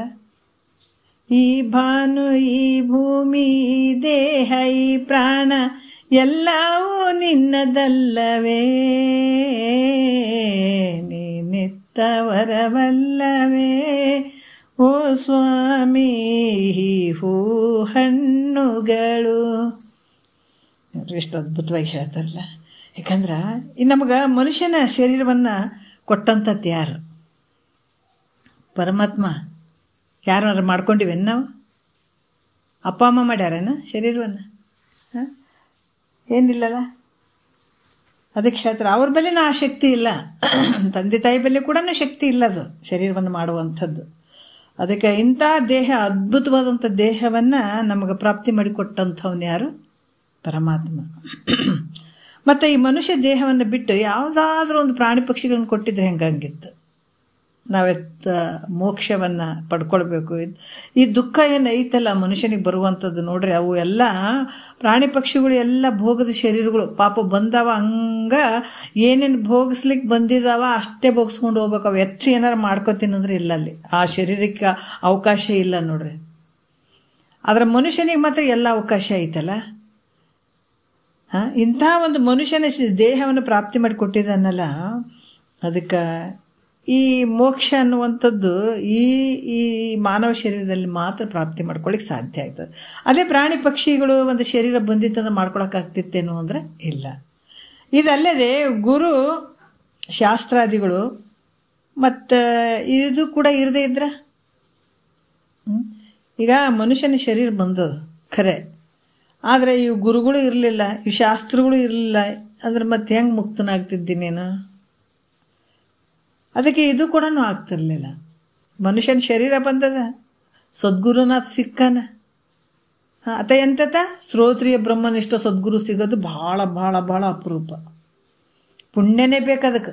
ಈ ಭಾನು ಈ ಭೂಮಿ ಈ ದೇಹ ಈ ಪ್ರಾಣ ಎಲ್ಲವೂ ನಿನ್ನದಲ್ಲವೇ, ನೀನಿತ್ತವರವಲ್ಲವೇ ಓ ಸ್ವಾಮಿ ಹೂ ಹಣ್ಣುಗಳು. ಎಷ್ಟು ಅದ್ಭುತವಾಗಿ ಹೇಳ್ತಾರಲ್ಲ. ಯಾಕಂದ್ರೆ ಈ ನಮಗೆ ಮನುಷ್ಯನ ಶರೀರವನ್ನು ಕೊಟ್ಟಂಥದ್ದು ಯಾರು? ಪರಮಾತ್ಮ. ಯಾರು ಮಾಡ್ಕೊಂಡಿವೇನು ನಾವು? ಅಪ್ಪ ಅಮ್ಮ ಮಾಡ್ಯಾರೇನ ಶರೀರವನ್ನು? ಏನಿಲ್ಲಲ್ಲ. ಅದಕ್ಕೆ ಹೇಳ್ತಾರೆ ಅವ್ರ ಬಳಿನೂ ಆ ಶಕ್ತಿ ಇಲ್ಲ, ತಂದೆ ತಾಯಿ ಬಳಿ ಕೂಡ ಶಕ್ತಿ ಇಲ್ಲ ಅದು ಶರೀರವನ್ನು ಮಾಡುವಂಥದ್ದು. ಅದಕ್ಕೆ ಇಂಥ ದೇಹ, ಅದ್ಭುತವಾದಂಥ ದೇಹವನ್ನು ನಮಗೆ ಪ್ರಾಪ್ತಿ ಮಾಡಿಕೊಟ್ಟಂಥವ್ನು ಯಾರು? ಪರಮಾತ್ಮ. ಮತ್ತು ಈ ಮನುಷ್ಯ ದೇಹವನ್ನು ಬಿಟ್ಟು ಯಾವುದಾದ್ರೂ ಒಂದು ಪ್ರಾಣಿ ಪಕ್ಷಿಗಳನ್ನು ಕೊಟ್ಟಿದ್ರೆ ಹೆಂಗಂಗಿತ್ತು? ನಾವೆತ್ತ ಮೋಕ್ಷವನ್ನು ಪಡ್ಕೊಳ್ಬೇಕು. ಈ ದುಃಖ ಏನು ಐತಲ್ಲ ಮನುಷ್ಯನಿಗೆ ಬರುವಂಥದ್ದು ನೋಡ್ರಿ, ಅವು ಎಲ್ಲ ಪ್ರಾಣಿ ಪಕ್ಷಿಗಳು ಎಲ್ಲ ಭೋಗದ ಶರೀರಗಳು. ಪಾಪ ಬಂದಾವ ಹಂಗೆ ಏನೇನು ಭೋಗಿಸ್ಲಿಕ್ಕೆ ಬಂದಿದ್ದಾವ ಅಷ್ಟೇ ಭೋಗಿಸ್ಕೊಂಡು ಹೋಗ್ಬೇಕು. ಅವು ಹೆಚ್ಚು ಏನಾರು ಮಾಡ್ಕೋತೀನಂದ್ರೆ ಇಲ್ಲ, ಅಲ್ಲಿ ಆ ಶರೀರಕ್ಕೆ ಅವಕಾಶ ಇಲ್ಲ ನೋಡ್ರಿ. ಆದರೆ ಮನುಷ್ಯನಿಗೆ ಮಾತ್ರ ಎಲ್ಲ ಅವಕಾಶ ಐತಲ್ಲ. ಇಂಥ ಒಂದು ಮನುಷ್ಯನ ದೇಹವನ್ನು ಪ್ರಾಪ್ತಿ ಮಾಡಿಕೊಟ್ಟಿದ್ದಾನಲ್ಲ, ಅದಕ್ಕೆ ಈ ಮೋಕ್ಷ ಅನ್ನುವಂಥದ್ದು ಈ ಮಾನವ ಶರೀರದಲ್ಲಿ ಮಾತ್ರ ಪ್ರಾಪ್ತಿ ಮಾಡ್ಕೊಳ್ಳಿಕ್ಕೆ ಸಾಧ್ಯ ಆಗ್ತದೆ. ಅದೇ ಪ್ರಾಣಿ ಪಕ್ಷಿಗಳು ಒಂದು ಶರೀರ ಬಂದಿತ್ತಂದ್ರೆ ಮಾಡ್ಕೊಳಕ್ಕಾಗ್ತಿತ್ತೇನೋ ಅಂದರೆ ಇಲ್ಲ. ಇದಲ್ಲದೆ ಗುರು ಶಾಸ್ತ್ರಾದಿಗಳು ಮತ್ತು ಇದು ಕೂಡ ಇರದೇ ಇದ್ರೆ, ಈಗ ಮನುಷ್ಯನ ಶರೀರ ಬಂದದು ಖರೆ, ಆದರೆ ಇವು ಗುರುಗಳು ಇರಲಿಲ್ಲ, ಇವು ಶಾಸ್ತ್ರಗಳು ಇರಲಿಲ್ಲ ಅಂದ್ರೆ ಮತ್ತೆ ಹೆಂಗೆ ಮುಕ್ತನಾಗ್ತಿದ್ದೀನಿ ನೀನು? ಅದಕ್ಕೆ ಇದು ಕೂಡ ಆಗ್ತಿರ್ಲಿಲ್ಲ. ಮನುಷ್ಯನ ಶರೀರ ಬಂದದ, ಸದ್ಗುರುನಾಥ್ ಸಿಕ್ಕಾನ. ಆತ ಎಂತತ ಶ್ರೋತ್ರಿಯ ಬ್ರಹ್ಮನಿಷ್ಠ ಸದ್ಗುರು ಸಿಗೋದು ಭಾಳ ಭಾಳ ಭಾಳ ಅಪರೂಪ. ಪುಣ್ಯನೇ ಬೇಕು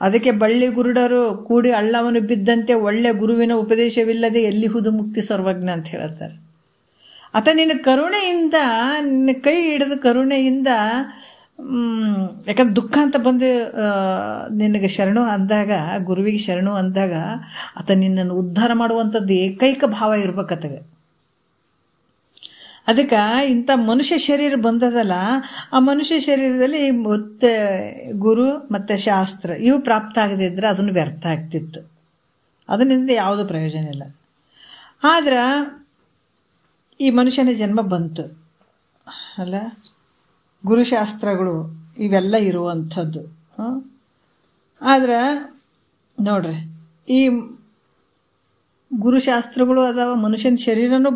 ಅದಕ್ಕೆ ಬಳ್ಳಿ ಗುರುಡರು ಕೂಡಿ ಹಳ್ಳವನ್ನು ಬಿದ್ದಂತೆ ಒಳ್ಳೆ ಗುರುವಿನ ಉಪದೇಶವಿಲ್ಲದೆ ಎಲ್ಲಿಹುದು ಮುಕ್ತಿ ಸರ್ವಜ್ಞ ಅಂತ ಹೇಳ್ತಾರೆ. ಆತ ನಿನ್ನ ಕರುಣೆಯಿಂದ, ನಿನ್ನ ಕೈ ಹಿಡಿದು ಕರುಣೆಯಿಂದ, ಯಾಕಂದ್ರೆ ದುಃಖ ಅಂತ ಬಂದು ನಿನಗೆ ಶರಣು ಅಂದಾಗ, ಗುರುವಿಗೆ ಶರಣು ಅಂದಾಗ ಆತ ನಿನ್ನನ್ನು ಉದ್ಧಾರ ಮಾಡುವಂಥದ್ದು ಏಕೈಕ ಭಾವ ಇರ್ಬೇಕತ್ತಗೆ. ಅದಕ್ಕೆ ಇಂಥ ಮನುಷ್ಯ ಶರೀರ ಬಂದದಲ್ಲ, ಆ ಮನುಷ್ಯ ಶರೀರದಲ್ಲಿ ಮತ್ತೆ ಗುರು ಮತ್ತು ಶಾಸ್ತ್ರ ಇವು ಪ್ರಾಪ್ತ ಆಗದೇ ಇದ್ದರೆ ಅದನ್ನು ವ್ಯರ್ಥ ಆಗ್ತಿತ್ತು. ಅದರಿಂದ ಯಾವುದೂ ಪ್ರಯೋಜನ ಇಲ್ಲ. ಆದ್ರೆ ಈ ಮನುಷ್ಯನ ಜನ್ಮ ಬಂತು ಅಲ್ಲ, ಗುರುಶಾಸ್ತ್ರಗಳು ಇವೆಲ್ಲ ಇರುವಂಥದ್ದು. ಆದ್ರೆ ನೋಡ್ರಿ, ಈ ಗುರುಶಾಸ್ತ್ರಗಳು ಅದಾವ, ಮನುಷ್ಯನ ಶರೀರನೂ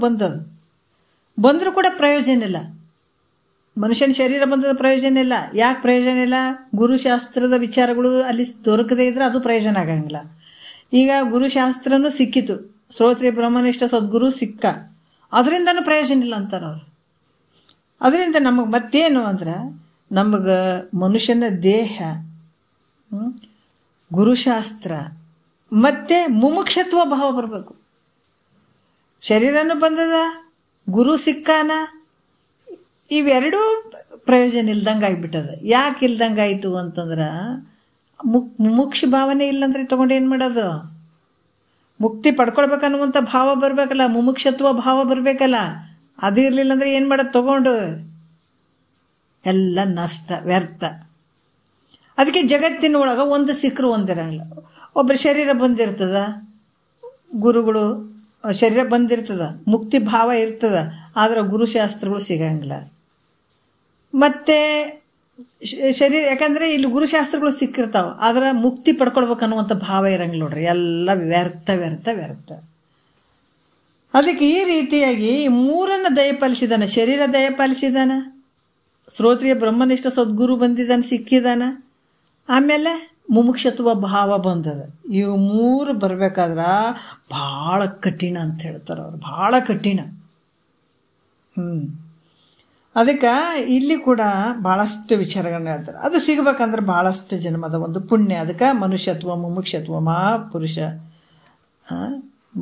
ಬಂದರೂ ಕೂಡ ಪ್ರಯೋಜನ ಇಲ್ಲ. ಮನುಷ್ಯನ ಶರೀರ ಬಂದದ ಪ್ರಯೋಜನ ಇಲ್ಲ. ಯಾಕೆ ಪ್ರಯೋಜನ ಇಲ್ಲ? ಗುರುಶಾಸ್ತ್ರದ ವಿಚಾರಗಳು ಅಲ್ಲಿ ದೊರಕದೇ ಇದ್ರೆ ಅದು ಪ್ರಯೋಜನ ಆಗಂಗಿಲ್ಲ. ಈಗ ಗುರುಶಾಸ್ತ್ರನೂ ಸಿಕ್ಕಿತು, ಶ್ರೋತ್ರಿಯ ಬ್ರಹ್ಮನಿಷ್ಠ ಸದ್ಗುರು ಸಿಕ್ಕ, ಅದರಿಂದನೂ ಪ್ರಯೋಜನ ಇಲ್ಲ ಅಂತಾರೆ ಅವರು. ಅದರಿಂದ ನಮಗೆ ಮತ್ತೇನು ಅಂದ್ರೆ, ನಮಗೆ ಮನುಷ್ಯನ ದೇಹ, ಗುರುಶಾಸ್ತ್ರ ಮತ್ತು ಮುಮುಕ್ಷತ್ವ ಭಾವ ಬರಬೇಕು. ಶರೀರನೂ ಬಂದದ, ಗುರು ಸಿಕ್ಕಾನ, ಇವೆರಡೂ ಪ್ರಯೋಜನ ಇಲ್ದಂಗೆ ಆಗಿಬಿಟ್ಟದ. ಯಾಕೆ ಇಲ್ದಂಗೆ ಆಯಿತು ಅಂತಂದ್ರೆ, ಮುಮುಕ್ಷ ಭಾವನೆ ಇಲ್ಲಂದ್ರೆ ತೊಗೊಂಡು ಏನು ಮಾಡೋದು? ಮುಕ್ತಿ ಪಡ್ಕೊಳ್ಬೇಕನ್ನುವಂಥ ಭಾವ ಬರಬೇಕಲ್ಲ, ಮುಮುಕ್ಷತ್ವ ಭಾವ ಬರಬೇಕಲ್ಲ. ಅದು ಇರಲಿಲ್ಲ ಅಂದರೆ ಏನು ಮಾಡೋದು? ತೊಗೊಂಡು ಎಲ್ಲ ನಷ್ಟ, ವ್ಯರ್ಥ. ಅದಕ್ಕೆ ಜಗತ್ತಿನ ಒಳಗೆ ಒಂದು ಸಿಕ್ಕರು ಒಂದಿರಂಗಿಲ್ಲ. ಒಬ್ಬರ ಶರೀರ ಬಂದಿರ್ತದ, ಗುರುಗಳು ಶರೀರ ಬಂದಿರ್ತದ, ಮುಕ್ತಿ ಭಾವ ಇರ್ತದ, ಆದರೆ ಗುರುಶಾಸ್ತ್ರಗಳು ಸಿಗಂಗಿಲ್ಲ. ಮತ್ತು ಶರೀರ, ಯಾಕಂದರೆ ಇಲ್ಲಿ ಗುರುಶಾಸ್ತ್ರಗಳು ಸಿಕ್ಕಿರ್ತಾವೆ, ಆದರೆ ಮುಕ್ತಿ ಪಡ್ಕೊಳ್ಬೇಕನ್ನುವಂಥ ಭಾವ ಇರಂಗಿಲ್ಲ ನೋಡ್ರಿ. ಎಲ್ಲ ವ್ಯರ್ಥ ವ್ಯರ್ಥ ವ್ಯರ್ಥ. ಅದಕ್ಕೆ ಈ ರೀತಿಯಾಗಿ ಮೂರನ್ನು ದಯಪಾಲಿಸಿದಾನೆ. ಶರೀರ ದಯಪಾಲಿಸಿದಾನ, ಶ್ರೋತ್ರಿಯ ಬ್ರಹ್ಮನಿಷ್ಠ ಸದ್ಗುರು ಬಂದಿದ್ದಾನೆ, ಸಿಕ್ಕಿದಾನ, ಆಮೇಲೆ ಮುಮುಕ್ಷತ್ವ ಭಾವ ಬಂದದ. ಇವು ಮೂರು ಬರಬೇಕಾದ್ರೆ ಭಾಳ ಕಠಿಣ ಅಂತ ಹೇಳ್ತಾರೆ ಅವರು, ಭಾಳ ಕಠಿಣ. ಅದಕ್ಕೆ ಇಲ್ಲಿ ಕೂಡ ಭಾಳಷ್ಟು ವಿಚಾರಗಳನ್ನ ಹೇಳ್ತಾರೆ. ಅದು ಸಿಗಬೇಕಂದ್ರೆ ಭಾಳಷ್ಟು ಜನ್ಮದ ಒಂದು ಪುಣ್ಯ. ಅದಕ್ಕೆ ಮನುಷ್ಯತ್ವ, ಮುಮುಕ್ಷತ್ವ,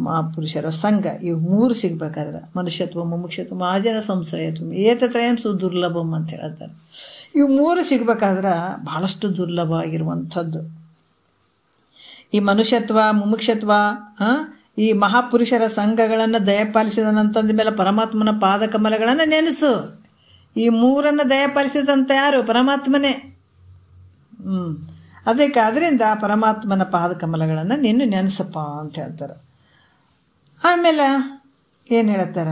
ಮಹಾಪುರುಷರ ಸಂಘ ಇವು ಮೂರು ಸಿಗಬೇಕಾದ್ರೆ, ಮನುಷ್ಯತ್ವ, ಮುಮುಕ್ಷತ್ವ, ಮಹಾಜನ ಸಂಶಯತ್ವ ಏತತ್ರಯಂ ಸುದುರ್ಲಭಂ ಅಂತ ಹೇಳ್ತಾರೆ. ಇವು ಮೂರು ಸಿಗಬೇಕಾದ್ರೆ ಭಾಳಷ್ಟು ದುರ್ಲಭ ಆಗಿರುವಂಥದ್ದು. ಈ ಮನುಷ್ಯತ್ವ, ಮುಮುಕ್ಷತ್ವ, ಈ ಮಹಾಪುರುಷರ ಸಂಘಗಳನ್ನು ದಯಪಾಲಿಸಿದನಂತಂದ ಮೇಲೆ ಪರಮಾತ್ಮನ ಪಾದಕಮಲಗಳನ್ನು ನೆನೆಸು. ಈ ಮೂರನ್ನು ದಯಪಾಲಿಸಿದಂಥ ಯಾರು? ಪರಮಾತ್ಮನೇ. ಅದಕ್ಕೆ ಅದರಿಂದ ಪರಮಾತ್ಮನ ಪಾದಕಮಲಗಳನ್ನು ನೀನು ನೆನೆಸಪ್ಪ ಅಂತ ಹೇಳ್ತಾರೆ. ಆಮೇಲೆ ಏನು ಹೇಳ್ತಾರ,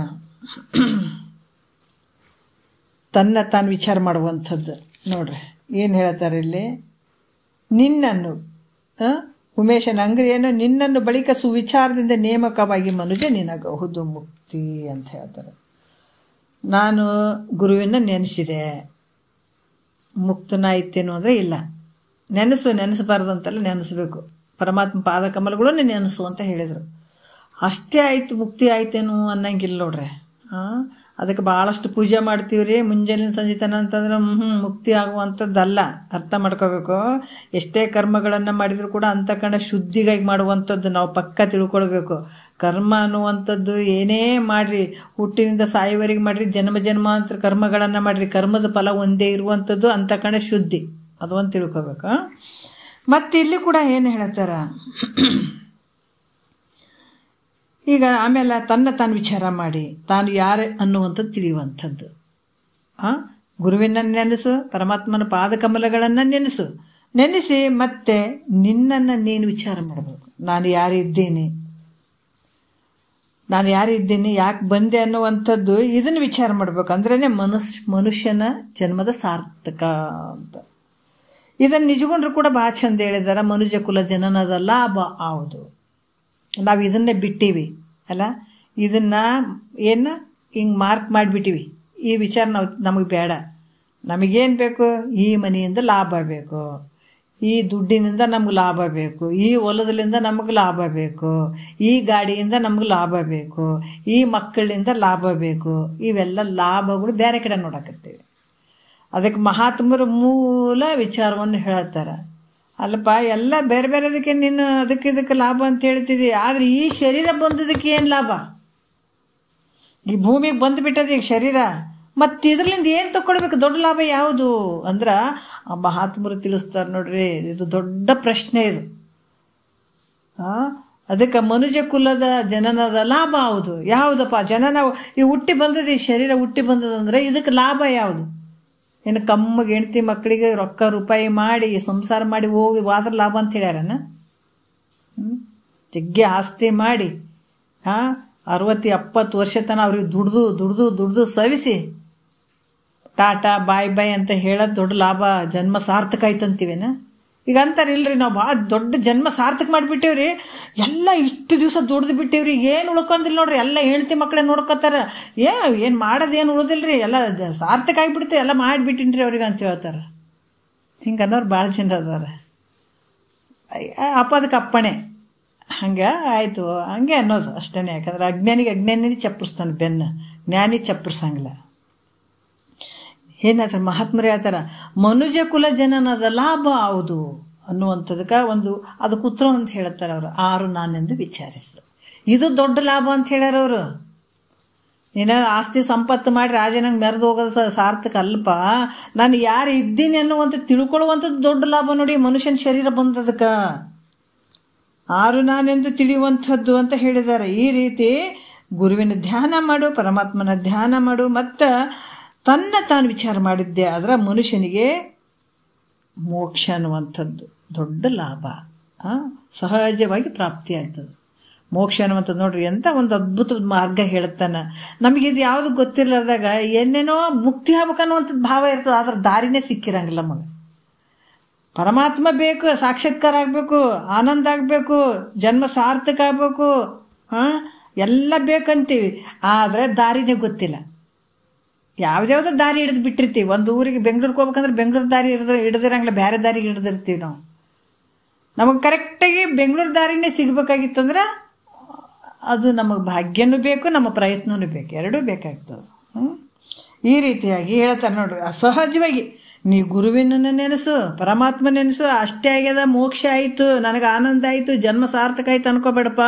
ತನ್ನ ತಾನು ವಿಚಾರ ಮಾಡುವಂಥದ್ದು ನೋಡ್ರಿ ಏನು ಹೇಳ್ತಾರೆ ಇಲ್ಲಿ, ನಿನ್ನನ್ನು ಉಮೇಶನ ಅಂಗ್ರಿಯನ್ನು ನಿನ್ನನ್ನು ಬಳಿಕ ಸುವಿಚಾರದಿಂದ ನೇಮಕವಾಗಿ ಮನುಜ ನಿನಗಹುದು ಮುಕ್ತಿ ಅಂತ ಹೇಳ್ತಾರೆ. ನಾನು ಗುರುವಿನ ನೆನೆಸಿದೆ, ಮುಕ್ತನಾಯ್ತೇನು ಅಂದರೆ ಇಲ್ಲ, ನೆನೆಸಬಾರ್ದು ಅಂತಲ್ಲ, ನೆನೆಸ್ಬೇಕು. ಪರಮಾತ್ಮ ಪಾದಕಮಲಗಳು ನೆನೆಸು ಅಂತ ಹೇಳಿದರು. ಅಷ್ಟೇ ಆಯಿತು ಮುಕ್ತಿ ಆಯ್ತೇನು ಅನ್ನಂಗಿಲ್ಲ ನೋಡ್ರಿ. ಅದಕ್ಕೆ ಭಾಳಷ್ಟು ಪೂಜೆ ಮಾಡ್ತೀವಿ ರೀ ಮುಂಜಾನೆ ಸಂಜೆ ತನ ಅಂತಂದ್ರೆ ಮುಕ್ತಿ ಆಗುವಂಥದ್ದಲ್ಲ. ಅರ್ಥ ಮಾಡ್ಕೋಬೇಕು. ಎಷ್ಟೇ ಕರ್ಮಗಳನ್ನು ಮಾಡಿದರೂ ಕೂಡ ಅಂತಕಂಡ ಶುದ್ಧಿಗಾಗಿ ಮಾಡುವಂಥದ್ದು ನಾವು ಪಕ್ಕ ತಿಳ್ಕೊಳ್ಬೇಕು. ಕರ್ಮ ಅನ್ನುವಂಥದ್ದು ಏನೇ ಮಾಡಿರಿ, ಹುಟ್ಟಿನಿಂದ ಸಾಯುವವರೆಗೆ ಮಾಡಿರಿ, ಜನ್ಮ ಜನ್ಮಾಂತರ ಕರ್ಮಗಳನ್ನು ಮಾಡಿರಿ, ಕರ್ಮದ ಫಲ ಒಂದೇ ಇರುವಂಥದ್ದು ಅಂತಕಂಡ ಶುದ್ಧಿ, ಅದು ಒಂದು ತಿಳ್ಕೊಬೇಕು. ಮತ್ತು ಇಲ್ಲಿ ಕೂಡ ಏನು ಹೇಳ್ತಾರ, ಈಗ ಆಮೇಲೆ ತನ್ನ ತಾನು ವಿಚಾರ ಮಾಡಿ ತಾನು ಯಾರು ಅನ್ನುವಂಥದ್ದು ತಿಳಿಯುವಂಥದ್ದು. ಗುರುವಿನ ನೆನೆಸು, ಪರಮಾತ್ಮನ ಪಾದಕಮಲಗಳನ್ನು ನೆನೆಸಿ ಮತ್ತೆ ನಿನ್ನನ್ನು ನೀನು ವಿಚಾರ ಮಾಡಬೇಕು. ನಾನು ಯಾರಿದ್ದೇನೆ, ಯಾಕೆ ಬಂದೆ ಅನ್ನುವಂಥದ್ದು ಇದನ್ನು ವಿಚಾರ ಮಾಡಬೇಕು. ಅಂದ್ರೇ ಮನುಷ್ಯನ ಜನ್ಮದ ಸಾರ್ಥಕ ಅಂತ. ಇದನ್ನು ನಿಜಗೊಂಡ್ರು ಕೂಡ ಭಾಳ ಚಂದ ಹೇಳಿದಾರೆ. ಮನುಜ ಕುಲ ಜನನದ ಲಾಭ ಹೌದು. ನಾವು ಇದನ್ನೇ ಬಿಟ್ಟೀವಿ ಅಲ್ಲ, ಇದನ್ನು ಹಿಂಗೆ ಮಾರ್ಕ್ ಮಾಡಿಬಿಟ್ಟಿವಿ. ಈ ವಿಚಾರ ನಮಗೆ ಬೇಡ. ನಮಗೇನು ಬೇಕು, ಈ ಮನೆಯಿಂದ ಲಾಭ ಬೇಕು, ಈ ದುಡ್ಡಿನಿಂದ ನಮ್ಗೆ ಲಾಭ ಬೇಕು, ಈ ಹೊಲದಲ್ಲಿಂದ ನಮಗೆ ಲಾಭ ಬೇಕು, ಈ ಗಾಡಿಯಿಂದ ನಮ್ಗೆ ಲಾಭ ಬೇಕು, ಈ ಮಕ್ಕಳಿಂದ ಲಾಭ ಬೇಕು. ಇವೆಲ್ಲ ಲಾಭಗಳು ಬೇರೆ ಕಡೆ ನೋಡಕತ್ತೀವಿ. ಅದಕ್ಕೆ ಮಹಾತ್ಮರು ಮೂಲ ವಿಚಾರವನ್ನು ಹೇಳ್ತಾರೆ. ಅಲ್ಲಪ್ಪ ಎಲ್ಲ ಬೇರೆ ಬೇರೆದಕ್ಕೆ ನೀನು ಅದಕ್ಕೆ ಲಾಭ ಅಂತ ಹೇಳ್ತಿದ್ದಿ, ಆದರೆ ಈ ಶರೀರ ಬಂದದಕ್ಕೆ ಏನು ಲಾಭ? ಈ ಭೂಮಿಗೆ ಬಂದುಬಿಟ್ಟದ ಈಗ ಶರೀರ, ಮತ್ತು ಇದರಿಂದ ಏನು ತಗೊಳ್ಬೇಕು? ದೊಡ್ಡ ಲಾಭ ಯಾವುದು ಅಂದ್ರೆ ಆ ಮಹಾತ್ಮರು ತಿಳಿಸ್ತಾರೆ ನೋಡ್ರಿ. ಇದು ದೊಡ್ಡ ಪ್ರಶ್ನೆ ಇದು. ಅದಕ್ಕೆ ಮನುಜ ಕುಲದ ಜನನದ ಲಾಭ ಯಾವುದಪ್ಪ? ಜನನ ಈ ಹುಟ್ಟಿ ಬಂದದ, ಈ ಶರೀರ ಹುಟ್ಟಿ ಬಂದದಂದ್ರೆ ಇದಕ್ಕೆ ಲಾಭ ಯಾವುದು? ಏನು ಕಮ್ಮಗೆ ಹೆಂಡ್ತಿ ಮಕ್ಕಳಿಗೆ ರೊಕ್ಕ ರೂಪಾಯಿ ಮಾಡಿ ಸಂಸಾರ ಮಾಡಿ ಹೋಗಿ ವಾದ್ರ ಲಾಭ ಅಂತ ಹೇಳ್ಯಾರನ? ಜಗ್ಗಿ ಆಸ್ತಿ ಮಾಡಿ 60-70 ವರ್ಷ ತನಕ ಅವ್ರಿಗೆ ದುಡ್ದು ಸವಿಸಿ ಟಾಟಾ ಬಾಯ್ ಅಂತ ಹೇಳೋದು ದೊಡ್ಡ ಲಾಭ, ಜನ್ಮ ಸಾರ್ಥಕ ಆಯ್ತು ಅಂತೀವೇನ? ಈಗ ಅಂತಾರೆ ಇಲ್ರಿ, ನಾವು ಭಾಳ ದೊಡ್ಡ ಜನ್ಮ ಸಾರ್ಥಕ ಮಾಡಿಬಿಟ್ಟೇವ್ರಿ, ಎಲ್ಲ ಇಷ್ಟು ದಿವಸ ದುಡ್ದು ಬಿಟ್ಟೇವ್ರಿ, ಏನು ಉಳ್ಕೊಂಡಿಲ್ಲ ನೋಡ್ರಿ, ಎಲ್ಲ ಹೆಂಡ್ತಿ ಮಕ್ಕಳೇ ನೋಡ್ಕೊತಾರ, ಏನು ಮಾಡೋದೇನು ಉಳಿದಿಲ್ರಿ, ಎಲ್ಲ ಸಾರ್ಥಕ ಆಗಿಬಿಡ್ತು, ಎಲ್ಲ ಮಾಡಿಬಿಟ್ಟಿನ್ರಿ ಅವ್ರಿಗೆ ಅಂತ ಹೇಳ್ತಾರೆ. ಹಿಂಗೆ ಅನ್ನೋರು ಭಾಳ ಜನ ಅದಾರ. ಅದಕ್ಕೆ ಅಪ್ಪಣೆ ಹಂಗೆ ಆಯಿತು ಹಂಗೆ ಅನ್ನೋದು ಅಷ್ಟೇ. ಯಾಕಂದ್ರೆ ಅಜ್ಞಾನಿ ಚಪ್ಪರಿಸ್ತಾನೆ ಬೆನ್ನು, ಜ್ಞಾನಿ ಚಪ್ಪರಿಸಂಗಿಲ್ಲ. ಏನಾದ್ರೆ ಮಹಾತ್ಮರು ಹೇಳ್ತಾರ, ಮನುಜ ಕುಲ ಜನನದ ಲಾಭ ಹೌದು ಅನ್ನುವಂಥದಕ್ಕೆ ಅದಕ್ಕೆ ಉತ್ತರ ಅಂತ ಹೇಳ್ತಾರೆ ಅವರು. 6 ನಾನೆಂದು ವಿಚಾರಿಸಿದೆ. ಇದು ದೊಡ್ಡ ಲಾಭ ಅಂತ ಹೇಳ್ಯಾರ ಅವರು. ನೀನು ಆಸ್ತಿ ಸಂಪತ್ತು ಮಾಡಿ ರಾಜನಂಗೆ ಮೆರೆದು ಹೋಗೋದು ಸಾರ್ಥಕ ಅಲ್ಪ. ನಾನು ಯಾರು ಇದ್ದೀನಿ ಅನ್ನುವಂಥ ತಿಳ್ಕೊಳ್ಳುವಂಥದ್ದು ದೊಡ್ಡ ಲಾಭ ನೋಡಿ. ಮನುಷ್ಯನ ಶರೀರ ಬಂದದಕ್ಕೆ 6 ನಾನೆಂದು ತಿಳಿಯುವಂಥದ್ದು ಅಂತ ಹೇಳಿದ್ದಾರೆ. ಈ ರೀತಿ ಗುರುವಿನ ಧ್ಯಾನ ಮಾಡು, ಪರಮಾತ್ಮನ ಧ್ಯಾನ ಮಾಡು, ಮತ್ತು ತನ್ನ ತಾನು ವಿಚಾರ ಮಾಡಿದ್ದೆ ಆದರೆ ಮನುಷ್ಯನಿಗೆ ಮೋಕ್ಷ ಅನ್ನುವಂಥದ್ದು ದೊಡ್ಡ ಲಾಭ ಸಹಜವಾಗಿ ಪ್ರಾಪ್ತಿಯಾಗ್ತದೆ. ಮೋಕ್ಷ ಅನ್ನುವಂಥದ್ದು ನೋಡ್ರಿ ಎಂಥ ಒಂದು ಅದ್ಭುತ ಮಾರ್ಗ ಹೇಳ್ತಾನೆ. ನಮಗಿದು ಯಾವುದು ಗೊತ್ತಿರಲಾರ್ದಾಗ ಏನೇನೋ ಮುಕ್ತಿ ಆಗ್ಬೇಕನ್ನುವಂಥದ್ದು ಭಾವ ಇರ್ತದೆ, ಆದ್ರೆ ದಾರಿನೇ ಸಿಕ್ಕಿರಂಗಿಲ್ಲ ನಮಗೆ. ಪರಮಾತ್ಮ ಬೇಕು, ಸಾಕ್ಷಾತ್ಕಾರ ಆಗಬೇಕು, ಆನಂದ ಆಗಬೇಕು, ಜನ್ಮ ಸಾರ್ಥಕ ಆಗಬೇಕು, ಎಲ್ಲ ಬೇಕಂತೀವಿ, ಆದರೆ ದಾರಿನೇ ಗೊತ್ತಿಲ್ಲ. ಯಾವ್ದಾವ್ದೋ ದಾರಿ ಹಿಡಿದು ಬಿಟ್ಟಿರ್ತೀವಿ. ಒಂದು ಊರಿಗೆ ಬೆಂಗ್ಳೂರಿಗೆ ಹೋಗ್ಬೇಕಂದ್ರೆ ಬೆಂಗ್ಳೂರು ದಾರಿ ಹಿಡಿದಿರಂಗಿಲ್ಲ, ಬೇರೆ ದಾರಿಗೆ ಹಿಡಿದಿರ್ತೀವಿ ನಾವು. ನಮಗೆ ಕರೆಕ್ಟಾಗಿ ಬೆಂಗ್ಳೂರು ದಾರಿನೇ ಸಿಗಬೇಕಾಗಿತ್ತಂದ್ರೆ ಅದು ನಮಗೆ ಭಾಗ್ಯನೂ ಬೇಕು, ನಮ್ಮ ಪ್ರಯತ್ನವೂ ಬೇಕು, ಎರಡೂ ಬೇಕಾಗ್ತದೆ. ಈ ರೀತಿಯಾಗಿ ಹೇಳ್ತಾರೆ ನೋಡ್ರಿ. ಅಸಹಜವಾಗಿ ನೀ ಗುರುವಿನನ್ನು ನೆನೆಸು, ಪರಮಾತ್ಮ ನೆನೆಸು, ಅಷ್ಟೇ ಆಗ್ಯದ, ಮೋಕ್ಷ ಆಯಿತು, ನನಗೆ ಆನಂದ ಆಯಿತು, ಜನ್ಮ ಸಾರ್ಥಕ ಆಯಿತು ಅನ್ಕೋಬೇಡಪ್ಪ.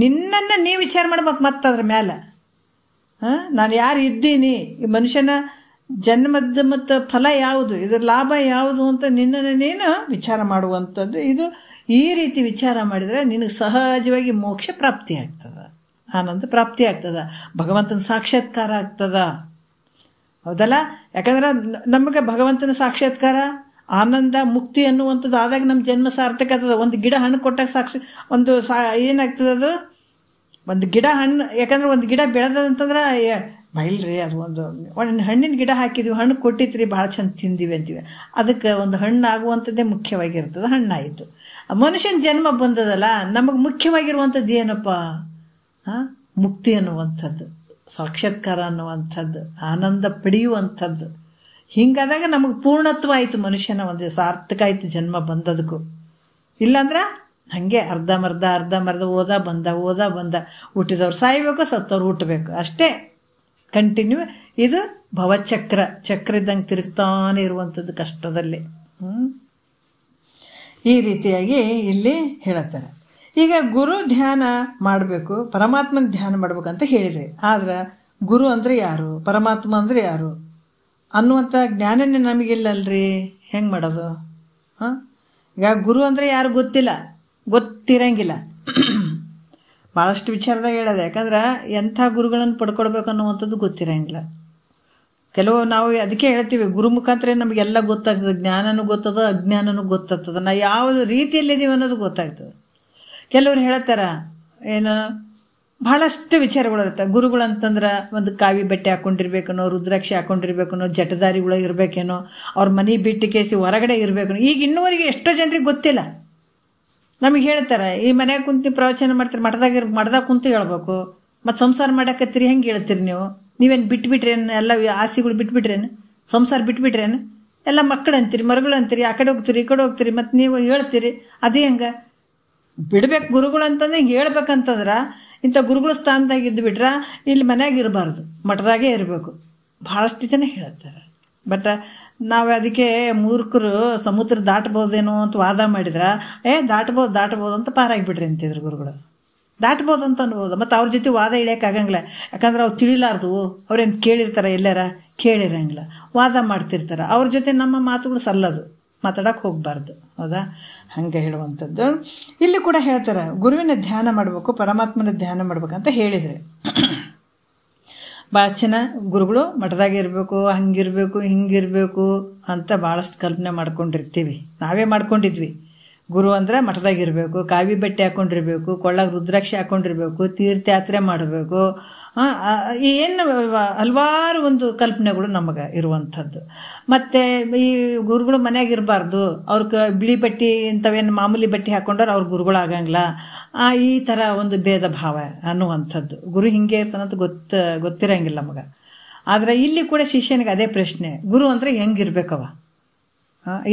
ನಿನ್ನನ್ನು ನೀವು ವಿಚಾರ ಮಾಡ್ಬೇಕು. ಮತ್ತು ಅದ್ರ ಮೇಲೆ ನಾನು ಯಾರು ಇದ್ದೀನಿ, ಈ ಮನುಷ್ಯನ ಜನ್ಮದ ಮತ್ತು ಫಲ ಯಾವುದು, ಇದರ ಲಾಭ ಯಾವುದು ಅಂತ ನಿನ್ನನ್ನು ನೀನು ವಿಚಾರ ಮಾಡುವಂಥದ್ದು ಇದು. ಈ ರೀತಿ ವಿಚಾರ ಮಾಡಿದರೆ ನಿನಗೆ ಸಹಜವಾಗಿ ಮೋಕ್ಷ ಪ್ರಾಪ್ತಿ ಆಗ್ತದೆ, ಆನಂದ ಪ್ರಾಪ್ತಿ ಆಗ್ತದೆ, ಭಗವಂತನ ಸಾಕ್ಷಾತ್ಕಾರ ಆಗ್ತದೆ. ಹೌದಲ್ಲ? ಯಾಕಂದ್ರೆ ನಮಗೆ ಭಗವಂತನ ಸಾಕ್ಷಾತ್ಕಾರ, ಆನಂದ, ಮುಕ್ತಿ ಅನ್ನುವಂಥದ್ದು ಆದಾಗ ನಮ್ಮ ಜನ್ಮ ಸಾರ್ಥಕ ಆಗ್ತದೆ. ಒಂದು ಗಿಡ ಹಣ್ಣು ಕೊಟ್ಟಾಗ ಏನಾಗ್ತದೆ, ಅದು ಒಂದು ಗಿಡ ಹಣ್ಣು, ಯಾಕಂದ್ರೆ ಒಂದು ಗಿಡ ಬೆಳೆದಂತಂದ್ರೆ ಬೈಲ್ರಿ ಅದು ಒಂದು ಹಣ್ಣಿನ ಗಿಡ ಹಾಕಿದ್ವಿ, ಹಣ್ಣು ಕೊಟ್ಟಿತ್ರಿ, ಭಾಳ ಚಂದ ತಿಂದಿವಿ ಅಂತೀವಿ. ಅದಕ್ಕೆ ಒಂದು ಹಣ್ಣು ಆಗುವಂಥದ್ದೇ ಮುಖ್ಯವಾಗಿರ್ತದೆ, ಹಣ್ಣಾಯಿತು. ಮನುಷ್ಯನ ಜನ್ಮ ಬಂದದಲ್ಲ, ನಮಗೆ ಮುಖ್ಯವಾಗಿರುವಂಥದ್ದು ಏನಪ್ಪ? ಮುಕ್ತಿ ಅನ್ನುವಂಥದ್ದು, ಸಾಕ್ಷಾತ್ಕಾರ ಅನ್ನುವಂಥದ್ದು, ಆನಂದ ಪಡೆಯುವಂಥದ್ದು. ಹಿಂಗಾದಾಗ ನಮಗೆ ಪೂರ್ಣತ್ವ ಆಯಿತು, ಮನುಷ್ಯನ ಒಂದು ಸಾರ್ಥಕ ಆಯಿತು ಜನ್ಮ ಬಂದದಕ್ಕೂ. ಇಲ್ಲಾಂದ್ರೆ ಹಾಗೆ ಅರ್ಧಂಬರ್ಧ ಓದಾ ಬಂದ ಹುಟ್ಟಿದವ್ರು ಸಾಯಬೇಕು, ಸತ್ತವ್ರು ಹುಟ್ಟಬೇಕು, ಅಷ್ಟೇ ಕಂಟಿನ್ಯೂ. ಇದು ಚಕ್ರ ಇದ್ದಂಗೆ ತಿರುಗ್ತಾನೆ ಇರುವಂಥದ್ದು ಕಷ್ಟದಲ್ಲಿ. ಈ ರೀತಿಯಾಗಿ ಇಲ್ಲಿ ಹೇಳತ್ತಾರೆ. ಈಗ ಗುರು ಧ್ಯಾನ ಮಾಡಬೇಕು, ಪರಮಾತ್ಮನ ಧ್ಯಾನ ಮಾಡ್ಬೇಕಂತ ಹೇಳಿದ್ರಿ. ಆದ್ರೆ ಗುರು ಅಂದರೆ ಯಾರು, ಪರಮಾತ್ಮ ಅಂದರೆ ಯಾರು ಅನ್ನುವಂಥ ಜ್ಞಾನನೇ ನಮಗಿಲ್ಲಲ್ರಿ. ಹೆಂಗೆ ಮಾಡೋದು? ಈಗ ಗುರು ಅಂದರೆ ಯಾರು ಗೊತ್ತಿರಂಗಿಲ್ಲ. ಭಾಳಷ್ಟು ವಿಚಾರದಾಗ ಹೇಳೋದು. ಯಾಕಂದ್ರೆ ಎಂಥ ಗುರುಗಳನ್ನು ಪಡ್ಕೊಳ್ಬೇಕು ಅನ್ನುವಂಥದ್ದು ಗೊತ್ತಿರಂಗಿಲ್ಲ. ಕೆಲವು ನಾವು ಅದಕ್ಕೆ ಹೇಳ್ತೀವಿ, ಗುರು ಮುಖಾಂತರ ನಮಗೆಲ್ಲ ಗೊತ್ತಾಗ್ತದೆ, ಜ್ಞಾನನೂ ಗೊತ್ತದ, ಅಜ್ಞಾನನೂ ಗೊತ್ತಾಗ್ತದೆ, ನಾವು ಯಾವ ರೀತಿಯಲ್ಲಿದ್ದೀವಿ ಅನ್ನೋದು ಗೊತ್ತಾಗ್ತದೆ. ಕೆಲವ್ರು ಹೇಳ್ತಾರೆ ಏನು, ಭಾಳಷ್ಟು ವಿಚಾರಗಳಿರುತ್ತೆ. ಗುರುಗಳಂತಂದ್ರೆ ಒಂದು ಕಾವಿ ಬಟ್ಟೆ ಹಾಕ್ಕೊಂಡಿರ್ಬೇಕನೋ, ರುದ್ರಾಕ್ಷಿ ಹಾಕ್ಕೊಂಡಿರ್ಬೇಕನೋ, ಜಟದಾರಿಗಳು ಇರಬೇಕೇನೋ, ಅವ್ರ ಮನೆ ಬಿಟ್ಟು ಕೇಸಿ ಹೊರಗಡೆ ಇರಬೇಕನೋ. ಈಗ ಇನ್ನೂವರೆಗೆ ಎಷ್ಟೋ ಜನರಿಗೆ ಗೊತ್ತಿಲ್ಲ. ನಮಗೆ ಹೇಳ್ತಾರೆ, ಈ ಮನ್ಯಾಗ ಕುಂತು ಪ್ರವಚನ ಮಾಡ್ತೀರಿ, ಮಠದಾಗ ಕುಂತು ಹೇಳ್ಬೇಕು, ಮತ್ತು ಸಂಸಾರ ಮಾಡಕತ್ತೀರಿ, ಹೆಂಗೆ ಹೇಳ್ತೀರಿ ನೀವೇನು ಬಿಟ್ಬಿಟ್ರೇನು? ಎಲ್ಲ ಆಸ್ತಿಗಳು ಬಿಟ್ಬಿಟ್ರೇನು? ಸಂಸಾರ ಬಿಟ್ಬಿಟ್ರೇನು? ಎಲ್ಲ ಮಕ್ಕಳು ಅಂತೀರಿ, ಮರುಗಳು ಅಂತೀರಿ, ಆ ಕಡೆ ಹೋಗ್ತೀರಿ, ಈ ಕಡೆ ಹೋಗ್ತೀರಿ, ಮತ್ತು ನೀವು ಹೇಳ್ತೀರಿ. ಅದೇ ಹೆಂಗೆ ಬಿಡ್ಬೇಕು? ಗುರುಗಳು ಅಂತಂದ್ರೆ ಹಿಂಗೆ ಹೇಳ್ಬೇಕಂತಂದ್ರೆ ಇಂಥ ಗುರುಗಳ ಸ್ಥಾನದಾಗ ಇದ್ದುಬಿಟ್ರೆ ಇಲ್ಲಿ ಮನ್ಯಾಗ ಇರಬಾರ್ದು, ಮಠದಾಗೇ ಇರಬೇಕು. ಭಾಳಷ್ಟು ಜನ ಹೇಳ್ತಾರೆ. ಬಟ್ ನಾವು ಅದಕ್ಕೆ ಮೂರ್ಖರು ಸಮುದ್ರ ದಾಟ್ಬೋದೇನೋ ಅಂತ ವಾದ ಮಾಡಿದ್ರೆ, ದಾಟ್ಬೋದು ಅಂತ ಪಾರಾಗಿಬಿಡ್ರಿ ಅಂತಿದ್ರು ಗುರುಗಳು. ದಾಟ್ಬೋದು ಅಂತ ಅನ್ಬೋದು. ಮತ್ತು ಅವ್ರ ಜೊತೆ ವಾದ ಹಿಡಿಯೋಕ್ಕಾಗಂಗಿಲ್ಲ. ಯಾಕಂದ್ರೆ ಅವ್ರು ತಿಳಿಲಾರ್ದು, ಅವ್ರೇನು ಕೇಳಿರ್ತಾರೆ, ಎಲ್ಲಾರ ಕೇಳಿರಂಗಿಲ್ಲ, ವಾದ ಮಾಡ್ತಿರ್ತಾರೆ. ಅವ್ರ ಜೊತೆ ನಮ್ಮ ಮಾತುಗಳು ಸಲ್ಲದು, ಮಾತಾಡೋಕೆ ಹೋಗಬಾರ್ದು. ಹೌದಾ? ಹಾಗೆ ಹೇಳುವಂಥದ್ದು ಇಲ್ಲಿ ಕೂಡ ಹೇಳ್ತಾರೆ. ಗುರುವಿನ ಧ್ಯಾನ ಮಾಡಬೇಕು, ಪರಮಾತ್ಮನ ಧ್ಯಾನ ಮಾಡ್ಬೇಕಂತ ಹೇಳಿದರೆ ಭಾಳ ಚೆನ್ನಾಗಿ ಗುರುಗಳು ಮಠದಾಗೆ ಇರಬೇಕು, ಹಂಗಿರಬೇಕು, ಹಿಂಗಿರಬೇಕು ಅಂತ ಭಾಳಷ್ಟು ಕಲ್ಪನೆ ಮಾಡ್ಕೊಂಡಿರ್ತೀವಿ. ನಾವೇ ಮಾಡ್ಕೊಂಡಿದ್ವಿ. ಗುರು ಅಂದರೆ ಮಠದಾಗಿರಬೇಕು, ಕಾವಿ ಬಟ್ಟೆ ಹಾಕ್ಕೊಂಡಿರ್ಬೇಕು, ಕೊಳ್ಳಾಗ ರುದ್ರಾಕ್ಷಿ ಹಾಕ್ಕೊಂಡಿರ್ಬೇಕು, ತೀರ್ಥಯಾತ್ರೆ ಮಾಡಬೇಕು, ಏನು ಹಲವಾರು ಒಂದು ಕಲ್ಪನೆಗಳು ನಮಗೆ ಇರುವಂಥದ್ದು. ಮತ್ತು ಈ ಗುರುಗಳು ಮನೆಯಾಗ ಇರಬಾರ್ದು, ಅವ್ರ ಬಿಳಿ ಬಟ್ಟೆ ಇಂಥವೇನು ಮಾಮೂಲಿ ಬಟ್ಟೆ ಹಾಕ್ಕೊಂಡ್ರೆ ಅವ್ರ ಗುರುಗಳಾಗಂಗಿಲ್ಲ, ಈ ಥರ ಒಂದು ಭೇದ ಭಾವ ಅನ್ನುವಂಥದ್ದು. ಗುರು ಹಿಂಗೆ ಇರ್ತಾನಂತ ಗೊತ್ತಿರಂಗಿಲ್ಲ ನಮಗೆ. ಆದರೆ ಇಲ್ಲಿ ಕೂಡ ಶಿಷ್ಯನಿಗೆ ಅದೇ ಪ್ರಶ್ನೆ, ಗುರು ಅಂದರೆ ಹೆಂಗಿರ್ಬೇಕವ?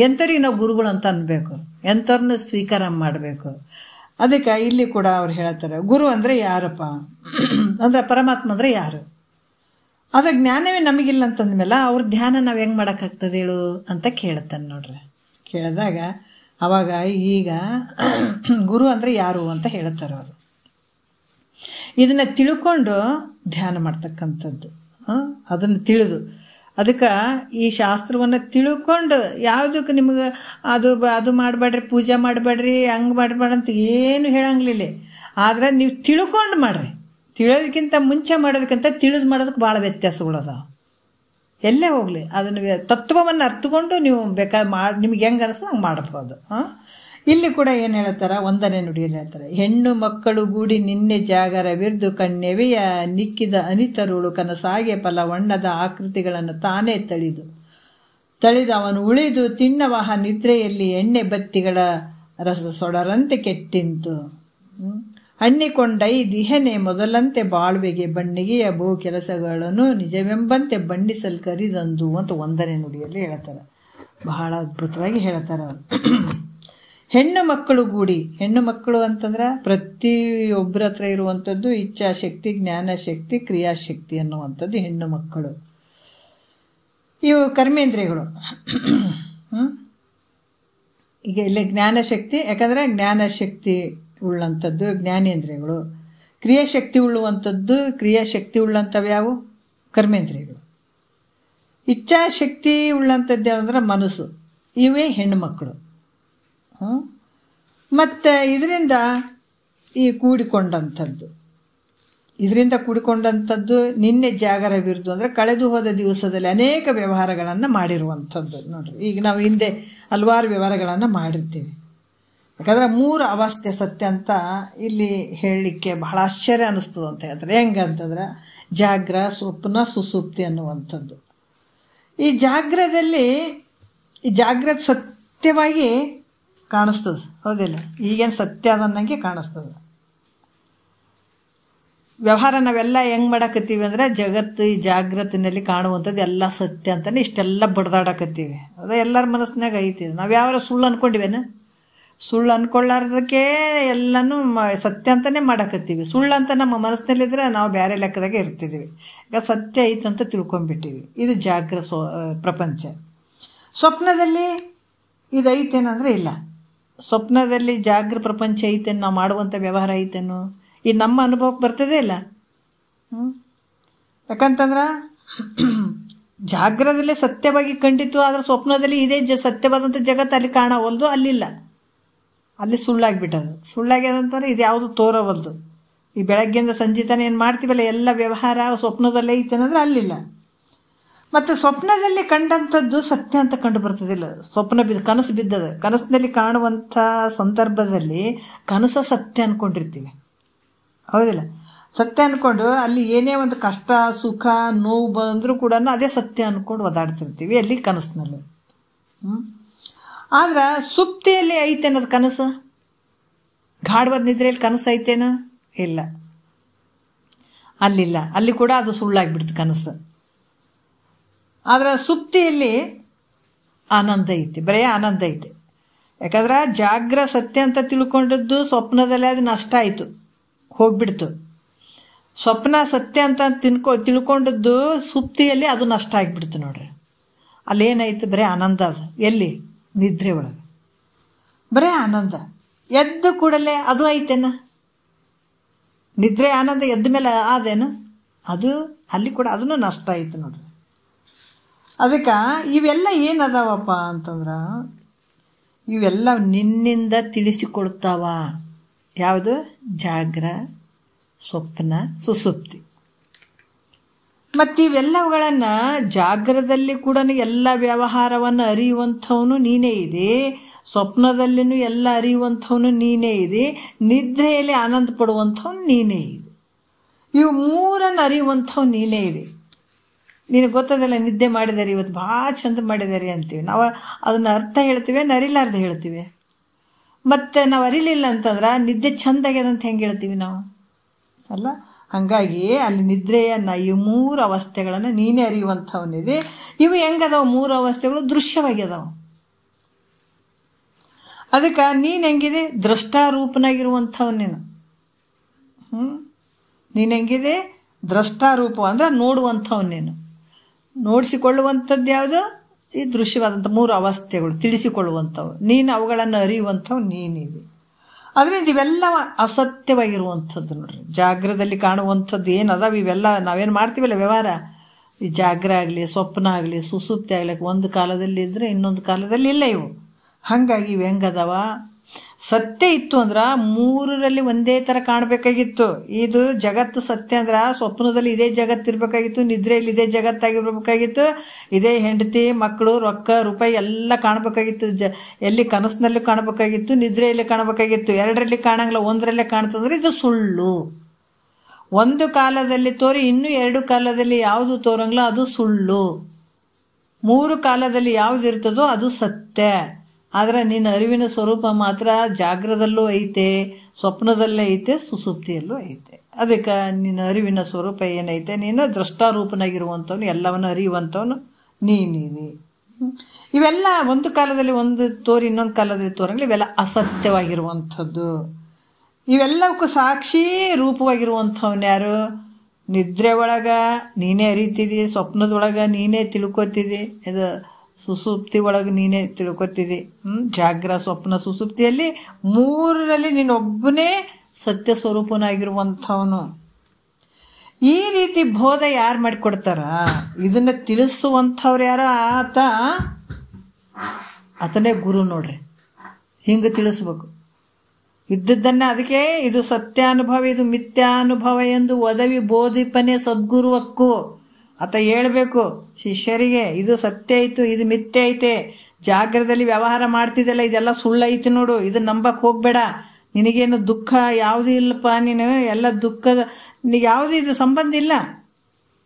ಎಂಥವ್ರಿಗೆ ನಾವು ಗುರುಗಳು ಅಂತ ಅನ್ಬೇಕು, ಎಂಥವ್ರನ್ನ ಸ್ವೀಕಾರ ಮಾಡಬೇಕು. ಅದಕ್ಕೆ ಇಲ್ಲಿ ಕೂಡ ಅವ್ರು ಹೇಳ್ತಾರೆ, ಗುರು ಅಂದರೆ ಯಾರಪ್ಪ ಅಂದರೆ ಪರಮಾತ್ಮ ಅಂದರೆ ಯಾರು? ಅದ ಜ್ಞಾನವೇ ನಮಗಿಲ್ಲ ಅಂತಂದ್ಮೇಲೆ ಅವ್ರ ಧ್ಯಾನ ನಾವು ಹೆಂಗೆ ಮಾಡೋಕ್ಕಾಗ್ತದೆ ಹೇಳು ಅಂತ ಕೇಳ್ತಾನೆ ನೋಡ್ರಿ. ಕೇಳಿದಾಗ ಅವಾಗ ಈಗ ಗುರು ಅಂದರೆ ಯಾರು ಅಂತ ಹೇಳ್ತಾರೆ ಅವರು. ಇದನ್ನು ತಿಳ್ಕೊಂಡು ಧ್ಯಾನ ಮಾಡ್ತಕ್ಕಂಥದ್ದು, ಅದನ್ನು ತಿಳಿದು, ಅದಕ್ಕೆ ಈ ಶಾಸ್ತ್ರವನ್ನು ತಿಳ್ಕೊಂಡು ಯಾವುದಕ್ಕೆ ನಿಮಗೆ ಅದು ಮಾಡಬೇಡ್ರಿ, ಪೂಜೆ ಮಾಡಬೇಡ್ರಿ, ಹಂಗೆ ಮಾಡಬೇಡ ಅಂತ ಏನು ಹೇಳಂಗಿಲ್ಲ. ಆದರೆ ನೀವು ತಿಳ್ಕೊಂಡು ಮಾಡಿರಿ. ತಿಳಿಯೋದಕ್ಕಿಂತ ಮುಂಚೆ ಮಾಡೋದಕ್ಕಿಂತ ತಿಳಿದು ಮಾಡೋದಕ್ಕೆ ಭಾಳ ವ್ಯತ್ಯಾಸಗಳದಾವೆ. ಎಲ್ಲೇ ಹೋಗಲಿ ಅದನ್ನು ತತ್ವವನ್ನು ಅರ್ಥಕೊಂಡು ನೀವು ಬೇಕಾದ್ರೆ ನಿಮ್ಗೆ ಹೆಂಗೆ ಅನಿಸ್ತೋ ಹಂಗೆ ಮಾಡ್ಬೋದು. ಇಲ್ಲಿ ಕೂಡ ಏನು ಹೇಳ್ತಾರೆ, ಒಂದನೇ ನುಡಿಯಲ್ಲಿ ಹೇಳ್ತಾರೆ, ಹೆಣ್ಣು ಮಕ್ಕಳು ಗೂಡಿ ನಿನ್ನೆ ಜಾಗರವಿರ್ದು ಕಣ್ಣೆವೆಯ ನಿಕ್ಕಿದ ಅನಿತರುಳು ಕನಸಾಗೆ ಫಲವಣ್ಣದ ಆಕೃತಿಗಳನ್ನು ತಾನೇ ತಳಿದು ಅವನು ಉಳಿದು ತಿನ್ನವಹ ನಿದ್ರೆಯಲ್ಲಿ ಎಣ್ಣೆ ಬತ್ತಿಗಳ ರಸ ಸೊಡರಂತೆ ಕೆಟ್ಟಿಂತು ಹಣ್ಣಿಕೊಂಡೈ ದಿಹನೆ ಮೊದಲಂತೆ ಬಾಳ್ವೆಗೆ ಬಣ್ಣಿಗೆಯ ಬಹು ಕೆಲಸಗಳನ್ನು ನಿಜವೆಂಬಂತೆ ಬಣ್ಣಿಸಲು ಕರಿದಂದು ಅಂತ ಒಂದನೇ ನುಡಿಯಲ್ಲಿ ಹೇಳ್ತಾರೆ. ಬಹಳ ಅದ್ಭುತವಾಗಿ ಹೇಳ್ತಾರೆ ಅವರು. ಹೆಣ್ಣು ಮಕ್ಕಳು ಗೂಡಿ, ಹೆಣ್ಣು ಮಕ್ಕಳು ಅಂತಂದ್ರೆ ಪ್ರತಿಯೊಬ್ಬರ ಹತ್ರ ಇರುವಂಥದ್ದು ಇಚ್ಛಾಶಕ್ತಿ, ಜ್ಞಾನಶಕ್ತಿ, ಕ್ರಿಯಾಶಕ್ತಿ ಅನ್ನುವಂಥದ್ದು ಹೆಣ್ಣು ಮಕ್ಕಳು. ಇವು ಕರ್ಮೇಂದ್ರಿಯಗಳು. ಈಗ ಇಲ್ಲಿ ಜ್ಞಾನಶಕ್ತಿ, ಯಾಕಂದರೆ ಜ್ಞಾನಶಕ್ತಿ ಉಳ್ಳಂಥದ್ದು ಜ್ಞಾನೇಂದ್ರಿಯಗಳು. ಕ್ರಿಯಾಶಕ್ತಿ ಉಳ್ಳಂಥವು ಯಾವು? ಕರ್ಮೇಂದ್ರಿಯಗಳು. ಇಚ್ಛಾಶಕ್ತಿ ಉಳ್ಳಂಥದ್ದು ಯಾವುದಂದ್ರೆ ಮನಸ್ಸು. ಇವೇ ಹೆಣ್ಣು ಮಕ್ಕಳು. ಮತ್ತು ಇದರಿಂದ ಕೂಡಿಕೊಂಡಂಥದ್ದು ನಿನ್ನೆ ಜಾಗರವಿರುವುದು ಅಂದರೆ ಕಳೆದು ಹೋದ ದಿವಸದಲ್ಲಿ ಅನೇಕ ವ್ಯವಹಾರಗಳನ್ನು ಮಾಡಿರುವಂಥದ್ದು ನೋಡ್ರಿ. ಈಗ ನಾವು ಹಿಂದೆ ಹಲವಾರು ವ್ಯವಹಾರಗಳನ್ನು ಮಾಡಿರ್ತೀವಿ. ಯಾಕಂದರೆ 3 ಅವಸ್ಥೆ ಸತ್ಯ ಅಂತ ಇಲ್ಲಿ ಹೇಳಲಿಕ್ಕೆ ಬಹಳ ಆಶ್ಚರ್ಯ ಅನ್ನಿಸ್ತದೆ ಅಂತ ಹೇಳ್ತಾರೆ. ಹೆಂಗಂತಂದ್ರೆ ಜಾಗ್ರ, ಸ್ವಪ್ನ, ಸುಸುಪ್ತಿ ಅನ್ನುವಂಥದ್ದು. ಈ ಜಾಗ್ರದಲ್ಲಿ ಈ ಜಾಗ್ರತೆ ಸತ್ಯವಾಗಿ ಕಾಣಿಸ್ತದೆ, ಹೌದಿಲ್ಲ? ಈಗೇನು ಸತ್ಯ ಅದನ್ನಂಗೆ ಕಾಣಿಸ್ತದೆ. ವ್ಯವಹಾರ ನಾವೆಲ್ಲ ಹೆಂಗೆ ಮಾಡಾಕತ್ತೀವಿ ಅಂದರೆ ಜಗತ್ತು ಈ ಜಾಗ್ರತಿನಲ್ಲಿ ಕಾಣುವಂಥದ್ದು ಎಲ್ಲ ಸತ್ಯ ಅಂತಲೇ ಇಷ್ಟೆಲ್ಲ ಬಡ್ದಾಡಕತ್ತೀವಿ. ಅದು ಎಲ್ಲರ ಮನಸ್ಸಿನಾಗ ಐತಿ. ನಾವು ಯಾವ ಸುಳ್ಳು ಅಂದ್ಕೊಂಡಿವೇನ? ಸುಳ್ಳು ಅಂದ್ಕೊಳ್ಳಾರ್ದಕ್ಕೆ ಎಲ್ಲನೂ ಸತ್ಯ ಅಂತಲೇ ಮಾಡಾಕತ್ತೀವಿ. ಸುಳ್ಳು ಅಂತ ನಮ್ಮ ಮನಸ್ಸಿನಲ್ಲಿದ್ದರೆ ನಾವು ಬೇರೆ ಲೆಕ್ಕದಾಗೆ ಇರ್ತಿದ್ದೀವಿ. ಈಗ ಸತ್ಯ ಐತಂತ ತಿಳ್ಕೊಂಡ್ಬಿಟ್ಟಿವಿ. ಇದು ಜಾಗ್ರ ಪ್ರಪಂಚ. ಸ್ವಪ್ನದಲ್ಲಿ ಇದು ಐತೇನಂದರೆ ಇಲ್ಲ. ಸ್ವಪ್ನದಲ್ಲಿ ಜಾಗ್ರ ಪ್ರಪಂಚ ಐತೇನು, ನಾವು ಮಾಡುವಂಥ ವ್ಯವಹಾರ ಐತೇನು, ಇದು ನಮ್ಮ ಅನುಭವಕ್ಕೆ ಬರ್ತದೇ ಇಲ್ಲ. ಯಾಕಂತಂದ್ರೆ ಜಾಗ್ರದಲ್ಲಿ ಸತ್ಯವಾಗಿ ಕಂಡಿತು, ಆದರೆ ಸ್ವಪ್ನದಲ್ಲಿ ಇದೇ ಸತ್ಯವಾದಂಥ ಜಗತ್ತು ಅಲ್ಲಿ ಕಾಣವಲ್ದು, ಅಲ್ಲಿಲ್ಲ, ಅಲ್ಲಿ ಸುಳ್ಳಾಗಿಬಿಟ್ಟದು. ಸುಳ್ಳಾಗ್ಯದಂತಂದ್ರೆ ಇದು ಯಾವುದು ತೋರವಲ್ದು. ಈ ಬೆಳಗ್ಗೆಯಿಂದ ಸಂಜೆ ತನಕ ಏನು ಮಾಡ್ತೀವಲ್ಲ ಎಲ್ಲ ವ್ಯವಹಾರ ಸ್ವಪ್ನದಲ್ಲೇ ಐತೇನಂದ್ರೆ ಅಲ್ಲಿಲ್ಲ. ಮತ್ತು ಸ್ವಪ್ನದಲ್ಲಿ ಕಂಡಂಥದ್ದು ಸತ್ಯ ಅಂತ ಕಂಡು ಬರ್ತದಿಲ್ಲ. ಸ್ವಪ್ನ ಕನಸು ಬಿದ್ದದ, ಕನಸಿನಲ್ಲಿ ಕಾಣುವಂಥ ಸಂದರ್ಭದಲ್ಲಿ ಕನಸು ಸತ್ಯ ಅಂದ್ಕೊಂಡಿರ್ತೀವಿ, ಹೌದಿಲ್ಲ? ಸತ್ಯ ಅಂದ್ಕೊಂಡು ಅಲ್ಲಿ ಏನೇ ಒಂದು ಕಷ್ಟ ಸುಖ ನೋವು ಬಂದರೂ ಕೂಡ ಅದೇ ಸತ್ಯ ಅಂದ್ಕೊಂಡು ಒದಾಡ್ತಿರ್ತೀವಿ ಅಲ್ಲಿ ಕನಸಿನಲ್ಲಿ. ಆದ್ರೆ ಸುಪ್ತಿಯಲ್ಲಿ ಐತೆ ಅನ್ನೋದು ಕನಸು. ಗಾಢವಾದ ನಿದ್ರೆಯಲ್ಲಿ ಕನಸು ಐತೇನೋ? ಇಲ್ಲ, ಅಲ್ಲಿಲ್ಲ. ಅಲ್ಲಿ ಕೂಡ ಅದು ಸುಳ್ಳಾಗಿಬಿಡ್ತು ಕನಸು. ಆದರೆ ಸುಪ್ತಿಯಲ್ಲಿ ಆನಂದ ಐತಿ, ಬರೀ ಆನಂದ ಐತಿ. ಯಾಕಂದ್ರೆ ಜಾಗ್ರ ಸತ್ಯ ಅಂತ ತಿಳ್ಕೊಂಡದ್ದು ಸ್ವಪ್ನದಲ್ಲಿ ಅದು ನಷ್ಟ ಆಯಿತು, ಹೋಗ್ಬಿಡ್ತು. ಸ್ವಪ್ನ ಸತ್ಯ ಅಂತ ತಿಳ್ಕೊಂಡದ್ದು ಸುಪ್ತಿಯಲ್ಲಿ ಅದು ನಷ್ಟ ಆಗಿಬಿಡ್ತು. ನೋಡ್ರಿ, ಅಲ್ಲೇನಾಯಿತು? ಬರೀ ಆನಂದ. ಅದು ಎಲ್ಲಿ? ನಿದ್ರೆ ಒಳಗೆ ಬರೀ ಆನಂದ. ಎದ್ದು ಕೂಡಲೇ ಅದು ಐತೇನ? ನಿದ್ರೆ ಆನಂದ ಎದ್ದ ಮೇಲೆ ಅದೇನು? ಅದು ಅಲ್ಲಿ ಕೂಡ ಅದನ್ನು ನಷ್ಟ ಆಯಿತು ನೋಡ್ರಿ. ಅದಕ್ಕೆ ಇವೆಲ್ಲ ಏನದಾವಪ್ಪ ಅಂತಂದ್ರೆ ಇವೆಲ್ಲ ನಿನ್ನಿಂದ ತಿಳಿಸಿಕೊಳ್ತಾವ. ಯಾವುದು? ಜಾಗ್ರ, ಸ್ವಪ್ನ, ಸುಸುಪ್ತಿ. ಮತ್ತು ಇವೆಲ್ಲವುಗಳನ್ನು ಜಾಗ್ರದಲ್ಲಿ ಕೂಡ ಎಲ್ಲ ವ್ಯವಹಾರವನ್ನು ಅರಿಯುವಂಥವನು ನೀನೇ ಇದೆ, ಸ್ವಪ್ನದಲ್ಲಿನೂ ಎಲ್ಲ ಅರಿಯುವಂಥವನು ನೀನೇ ಇದೆ, ನಿದ್ರೆಯಲ್ಲಿ ಆನಂದ ಪಡುವಂಥವ್ನು ನೀನೇ ಇದೆ. ಇವು ಮೂರನ್ನು ಅರಿಯುವಂಥವು ನೀನೇ ಇದೆ. ನಿನಗೆ ಗೊತ್ತದಲ್ಲ, ನಿದ್ದೆ ಮಾಡಿದಾರೆ ಇವತ್ತು ಭಾಳ ಚಂದ ಮಾಡಿದ್ದಾರೆ ಅಂತೀವಿ ನಾವು. ಅದನ್ನು ಅರ್ಥ ಹೇಳ್ತೀವಿ, ಅರಿಲಾರ್ದು ಹೇಳ್ತೀವಿ. ಮತ್ತು ನಾವು ಅರಿಲಿಲ್ಲ ಅಂತಂದ್ರೆ ನಿದ್ದೆ ಚಂದ ಆಗ್ಯದಂತ ಹೆಂಗೆ ಹೇಳ್ತೀವಿ ನಾವು? ಅಲ್ಲ, ಹಾಗಾಗಿ ಅಲ್ಲಿ ನಿದ್ರೆಯನ್ನು ಈ 3 ಅವಸ್ಥೆಗಳನ್ನು ನೀನೇ ಅರಿಯುವಂಥವನಿದೆ. ಇವು ಹೆಂಗದಾವ 3 ಅವಸ್ಥೆಗಳು? ದೃಶ್ಯವಾಗಿದಾವ. ಅದಕ್ಕೆ ನೀನು ಹೆಂಗಿದೆ? ದ್ರಷ್ಟಾರೂಪನಾಗಿರುವಂಥವನೇನು. ನೀನು ಹೆಂಗಿದೆ? ದ್ರಷ್ಟಾರೂಪ ಅಂದರೆ ನೋಡುವಂಥವನೇನು. ನೋಡಿಸಿಕೊಳ್ಳುವಂಥದ್ದು ಯಾವುದು? ಈ ದೃಶ್ಯವಾದಂಥ 3 ಅವಸ್ಥೆಗಳು ತಿಳಿಸಿಕೊಳ್ಳುವಂಥವು. ನೀನು ಅವುಗಳನ್ನು ಅರಿಯುವಂಥವು ನೀನಿದೆ. ಅದರಿಂದ ಇವೆಲ್ಲ ಅಸತ್ಯವಾಗಿರುವಂಥದ್ದು ನೋಡ್ರಿ. ಜಾಗ್ರದಲ್ಲಿ ಕಾಣುವಂಥದ್ದು ಏನು ಅದಾವ ಇವೆಲ್ಲ ನಾವೇನು ಮಾಡ್ತೀವಲ್ಲ ವ್ಯವಹಾರ, ಈ ಜಾಗ್ರ ಆಗಲಿ ಸ್ವಪ್ನ ಆಗಲಿ ಸುಸುಪ್ತಿ ಆಗ್ಲಿಕ್ಕೆ ಒಂದು ಕಾಲದಲ್ಲಿ ಇದ್ದರೆ ಇನ್ನೊಂದು ಕಾಲದಲ್ಲಿ ಇಲ್ಲ ಇವು. ಹಾಗಾಗಿ ಇವು ಹೆಂಗದಾವ? ಸತ್ಯ ಇತ್ತು ಅಂದ್ರೆ 3ರಲ್ಲಿ ಒಂದೇ ಥರ ಕಾಣಬೇಕಾಗಿತ್ತು. ಇದು ಜಗತ್ತು ಸತ್ಯ ಅಂದ್ರೆ ಸ್ವಪ್ನದಲ್ಲಿ ಇದೇ ಜಗತ್ತಿರ್ಬೇಕಾಗಿತ್ತು, ನಿದ್ರೆಯಲ್ಲಿ ಇದೇ ಜಗತ್ತಾಗಿರ್ಬೇಕಾಗಿತ್ತು, ಇದೇ ಹೆಂಡತಿ ಮಕ್ಕಳು ರೊಕ್ಕ ರೂಪಾಯಿ ಎಲ್ಲ ಕಾಣಬೇಕಾಗಿತ್ತು. ಎಲ್ಲಿ ಕನಸಿನಲ್ಲಿ ಕಾಣಬೇಕಾಗಿತ್ತು, ನಿದ್ರೆಯಲ್ಲಿ ಕಾಣಬೇಕಾಗಿತ್ತು. 2ರಲ್ಲಿ ಕಾಣಂಗಿಲ್ಲ, 1ರಲ್ಲೇ ಕಾಣ್ತಂದ್ರೆ ಇದು ಸುಳ್ಳು. ಒಂದು ಕಾಲದಲ್ಲಿ ತೋರಿ ಇನ್ನೂ 2 ಕಾಲದಲ್ಲಿ ಯಾವುದು ತೋರಂಗಿಲ್ಲ ಅದು ಸುಳ್ಳು. 3 ಕಾಲದಲ್ಲಿ ಯಾವುದು ಇರ್ತದೋ ಅದು ಸತ್ಯ. ಆದರೆ ನಿನ್ನ ಅರಿವಿನ ಸ್ವರೂಪ ಮಾತ್ರ ಜಾಗ್ರದಲ್ಲೂ ಐತೆ, ಸ್ವಪ್ನದಲ್ಲೇ ಐತೆ, ಸುಸುಪ್ತಿಯಲ್ಲೂ ಐತೆ. ಅದಕ್ಕೆ ನಿನ್ನ ಅರಿವಿನ ಸ್ವರೂಪ ಏನೈತೆ, ನೀನು ದ್ರಷ್ಟಾರೂಪನಾಗಿರುವಂಥವನು, ಎಲ್ಲವನ್ನು ಅರಿಯುವಂಥವನು ನೀನಿದೆ. ಇವೆಲ್ಲ ಒಂದು ಕಾಲದಲ್ಲಿ ಒಂದು ತೋರಿ ಇನ್ನೊಂದು ಕಾಲದಲ್ಲಿ ತೋರಂಗಿಲ್ಲ, ಇವೆಲ್ಲ ಅಸತ್ಯವಾಗಿರುವಂಥದ್ದು. ಇವೆಲ್ಲವಕ್ಕೂ ಸಾಕ್ಷಿ ರೂಪವಾಗಿರುವಂಥವನು ಯಾರು? ನಿದ್ರೆ ಒಳಗೆ ನೀನೇ ಅರಿತಿದ್ದಿ, ಸ್ವಪ್ನದೊಳಗೆ ನೀನೇ ತಿಳ್ಕೊತಿದ್ದಿ, ಇದು ಸುಸುಪ್ತಿ ಒಳಗೆ ನೀನೇ ತಿಳ್ಕೊತಿದ್ದಿ. ಜಾಗ್ರ ಸ್ವಪ್ನ ಸುಸುಪ್ತಿಯಲ್ಲಿ 3ರಲ್ಲಿ ನೀನೊಬ್ಬನೇ ಸತ್ಯ ಸ್ವರೂಪನಾಗಿರುವಂಥವನು. ಈ ರೀತಿ ಬೋಧ ಯಾರು ಮಾಡಿಕೊಡ್ತಾರ? ಇದನ್ನು ತಿಳಿಸುವಂಥವ್ರು ಯಾರೋ ಆತನೇ ಗುರು ನೋಡ್ರಿ. ಹಿಂಗೆ ತಿಳಿಸ್ಬೇಕು ಇದ್ದದ್ದನ್ನು. ಅದಕ್ಕೆ ಇದು ಸತ್ಯಾನುಭವ, ಇದು ಮಿಥ್ಯಾನುಭವ ಎಂದು ಒದವಿ ಬೋಧಿಪನೆ ಸದ್ಗುರುವಕ್ಕೂ ಆತ ಹೇಳ್ಬೇಕು ಶಿಷ್ಯರಿಗೆ, ಇದು ಸತ್ಯ ಐತು, ಇದು ಮಿಥ್ಯೆ ಐತೆ, ಜಾಗ್ರದಲ್ಲಿ ವ್ಯವಹಾರ ಮಾಡ್ತಿದ್ದಲ್ಲ ಇದೆಲ್ಲ ಸುಳ್ಳೈತಿ ನೋಡು, ಇದು ನಂಬಕ್ಕೆ ಹೋಗಬೇಡ, ನಿನಗೇನು ದುಃಖ ಯಾವುದೂ ಇಲ್ಲಪ್ಪ, ನೀನು ಎಲ್ಲ ದುಃಖದ ನಿನಗೆ ಯಾವುದೂ ಇದು ಸಂಬಂಧ ಇಲ್ಲ.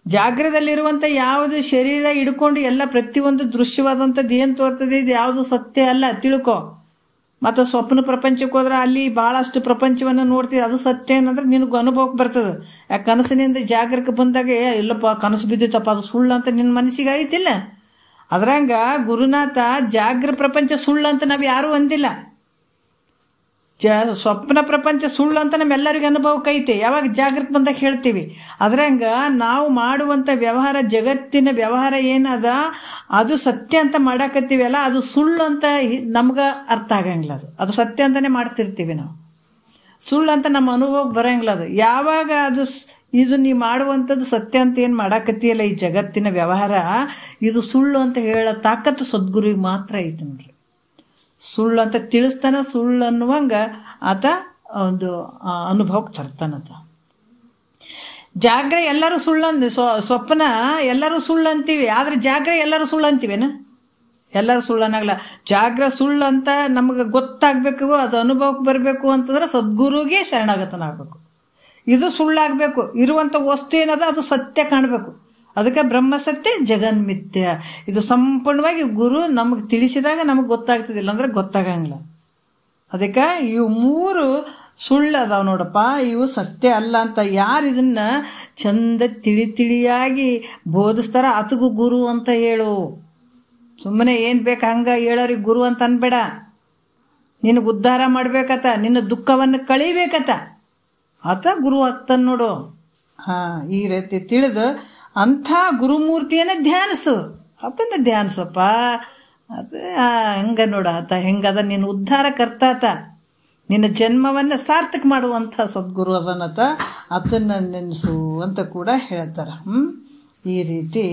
ಜಾಗ್ರದಲ್ಲಿರುವಂಥ ಯಾವುದು ಶರೀರ ಹಿಡ್ಕೊಂಡು ಎಲ್ಲ ಪ್ರತಿಯೊಂದು ದೃಶ್ಯವಾದಂಥದ್ದು ಏನು ತೋರ್ತದೆ ಇದು ಯಾವುದು ಸತ್ಯ ಅಲ್ಲ ತಿಳ್ಕೊ. ಮತ್ತು ಸ್ವಪ್ನ ಪ್ರಪಂಚಕ್ಕೆ ಹೋದ್ರೆ ಅಲ್ಲಿ ಭಾಳಷ್ಟು ಪ್ರಪಂಚವನ್ನು ನೋಡ್ತೀವಿ, ಅದು ಸತ್ಯ ಏನಂದ್ರೆ ನಿನಗೆ ಅನುಭವಕ್ಕೆ ಬರ್ತದೆ. ಯಾಕೆ ಕನಸಿನಿಂದ ಜಾಗ್ರಕ್ಕೆ ಬಂದಾಗ ಇಲ್ಲಪ್ಪ ಕನಸು ಬಿದ್ದಿತ್ತಪ್ಪ ಅದು ಸುಳ್ಳು ಅಂತ ನಿನ್ನ ಮನಸ್ಸಿಗೆ ಆಯ್ತಿಲ್ಲ. ಅದ್ರಂಗ ಗುರುನಾಥ ಜಾಗ್ರ ಪ್ರಪಂಚ ಸುಳ್ಳು ಅಂತ ನಾವು ಯಾರೂ ಅಂದಿಲ್ಲ. ಸ್ವಪ್ನ ಪ್ರಪಂಚ ಸುಳ್ಳು ಅಂತ ನಮ್ಮೆಲ್ಲರಿಗೂ ಅನುಭವಕ್ಕೆ ಐತೆ, ಯಾವಾಗ ಜಾಗೃತಿ ಬಂದಾಗ ಹೇಳ್ತೀವಿ. ಅದ್ರಂಗ ನಾವು ಮಾಡುವಂಥ ವ್ಯವಹಾರ, ಜಗತ್ತಿನ ವ್ಯವಹಾರ ಏನದ ಅದು ಸತ್ಯ ಅಂತ ಮಾಡಾಕತ್ತೀವಲ್ಲ, ಅದು ಸುಳ್ಳು ಅಂತ ನಮ್ಗೆ ಅರ್ಥ ಆಗಂಗಿಲ್ಲ. ಅದು ಸತ್ಯ ಅಂತಲೇ ಮಾಡ್ತಿರ್ತೀವಿ ನಾವು, ಸುಳ್ಳು ಅಂತ ನಮ್ಮ ಅನುಭವಕ್ಕೆ ಬರೋಂಗಿಲ್ಲ. ಅದು ಯಾವಾಗ ಇದು ನೀ ಮಾಡುವಂಥದ್ದು ಸತ್ಯ ಅಂತ ಏನು ಮಾಡಾಕತ್ತೀಯಲ್ಲ ಈ ಜಗತ್ತಿನ ವ್ಯವಹಾರ, ಇದು ಸುಳ್ಳು ಅಂತ ಹೇಳೋ ತಾಕತ್ತು ಸದ್ಗುರುವಿಗೆ ಮಾತ್ರ ಐತೆ ನೋಡ್ರಿ. ಸುಳ್ಳು ಅಂತ ತಿಳಿಸ್ತಾನ, ಸುಳ್ಳು ಅನ್ನುವಂಗೆ ಆತ ಒಂದು ಅನುಭವಕ್ಕೆ ತರ್ತಾನತ. ಜಾಗ್ರ ಎಲ್ಲರೂ ಸುಳ್ಳು ಸ್ವಪ್ನ ಎಲ್ಲರೂ ಸುಳ್ಳು ಅಂತೀವಿ, ಆದರೆ ಜಾಗ್ರ ಎಲ್ಲರೂ ಸುಳ್ಳು ಅಂತೀವೇನ? ಎಲ್ಲರೂ ಸುಳ್ಳು ಅನ್ನೋಲ್ಲ. ಜಾಗ್ರ ಸುಳ್ಳು ಅಂತ ನಮಗೆ ಗೊತ್ತಾಗಬೇಕು, ಅದು ಅನುಭವಕ್ಕೆ ಬರಬೇಕು ಅಂತಂದ್ರೆ ಸದ್ಗುರುಗೆ ಶರಣಾಗತನಾಗಬೇಕು. ಇದು ಸುಳ್ಳಾಗಬೇಕು, ಇರುವಂಥ ವಸ್ತು ಏನದ ಅದು ಸತ್ಯ ಕಾಣಬೇಕು. ಅದಕ್ಕೆ ಬ್ರಹ್ಮಸತ್ಯ ಜಗನ್ಮಿಥ್ಯ, ಇದು ಸಂಪೂರ್ಣವಾಗಿ ಗುರು ನಮಗೆ ತಿಳಿಸಿದಾಗ ನಮಗೆ ಗೊತ್ತಾಗ್ತದಿಲ್ಲ ಅಂದ್ರೆ ಗೊತ್ತಾಗಂಗಿಲ್ಲ. ಅದಕ್ಕೆ ಇವು 3 ಸುಳ್ಳು ಅದಾವ ನೋಡಪ್ಪ, ಇವು ಸತ್ಯ ಅಲ್ಲ ಅಂತ ಯಾರು ಇದನ್ನ ಚಂದ ತಿಳಿಯಾಗಿ ಬೋಧಿಸ್ತಾರ ಆತಗೂ ಗುರು ಅಂತ ಹೇಳು. ಸುಮ್ಮನೆ ಏನು ಬೇಕು ಹಂಗೆ ಹೇಳೋರಿಗೆ ಗುರು ಅಂತ ಅನ್ಬೇಡ. ನಿನಗೆ ಉದ್ಧಾರ ಮಾಡ್ಬೇಕತ್ತ, ನಿನ್ನ ದುಃಖವನ್ನು ಕಳಿಬೇಕತ್ತ, ಆತ ಗುರು ಆಗ್ತಾನೆ ನೋಡು. ಈ ರೀತಿ ತಿಳಿದು ಅಂಥ ಗುರುಮೂರ್ತಿಯನ್ನು ಧ್ಯಾನಿಸು, ಆತನ ಧ್ಯಾನಿಸಪ್ಪ. ಅದು ಹಂಗೆ ನೋಡ, ಆತ ಹೆಂಗದ ನಿನ್ನ ಉದ್ಧಾರ ಕರ್ತಾತ, ನಿನ್ನ ಜನ್ಮವನ್ನು ಸಾರ್ಥಕ ಮಾಡುವಂಥ ಸದ್ಗುರು ಅದನ್ನತ, ಆತನ ನೆನೆಸು ಅಂತ ಕೂಡ ಹೇಳ್ತಾರೆ. ಈ ರೀತಿ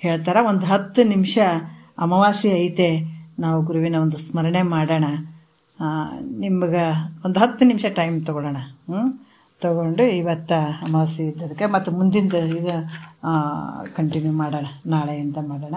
ಹೇಳ್ತಾರೆ. ಒಂದು 10 ನಿಮಿಷ ಅಮಾವಾಸ್ಯೆ ಐತೆ, ನಾವು ಗುರುವಿನ ಒಂದು ಸ್ಮರಣೆ ಮಾಡೋಣ. ನಿಮ್ಗೆ ಒಂದು 10 ನಿಮಿಷ ಟೈಮ್ ತೊಗೊಳ್ಳೋಣ. ತಗೊಂಡು ಇವತ್ತು ಅಮಾವಾಸ್ಯೆ ಇದ್ದದಕ್ಕೆ ಮತ್ತು ಮುಂದಿನ ಇದು ಕಂಟಿನ್ಯೂ ಮಾಡೋಣ, ನಾಳೆಯಿಂದ ಮಾಡೋಣ.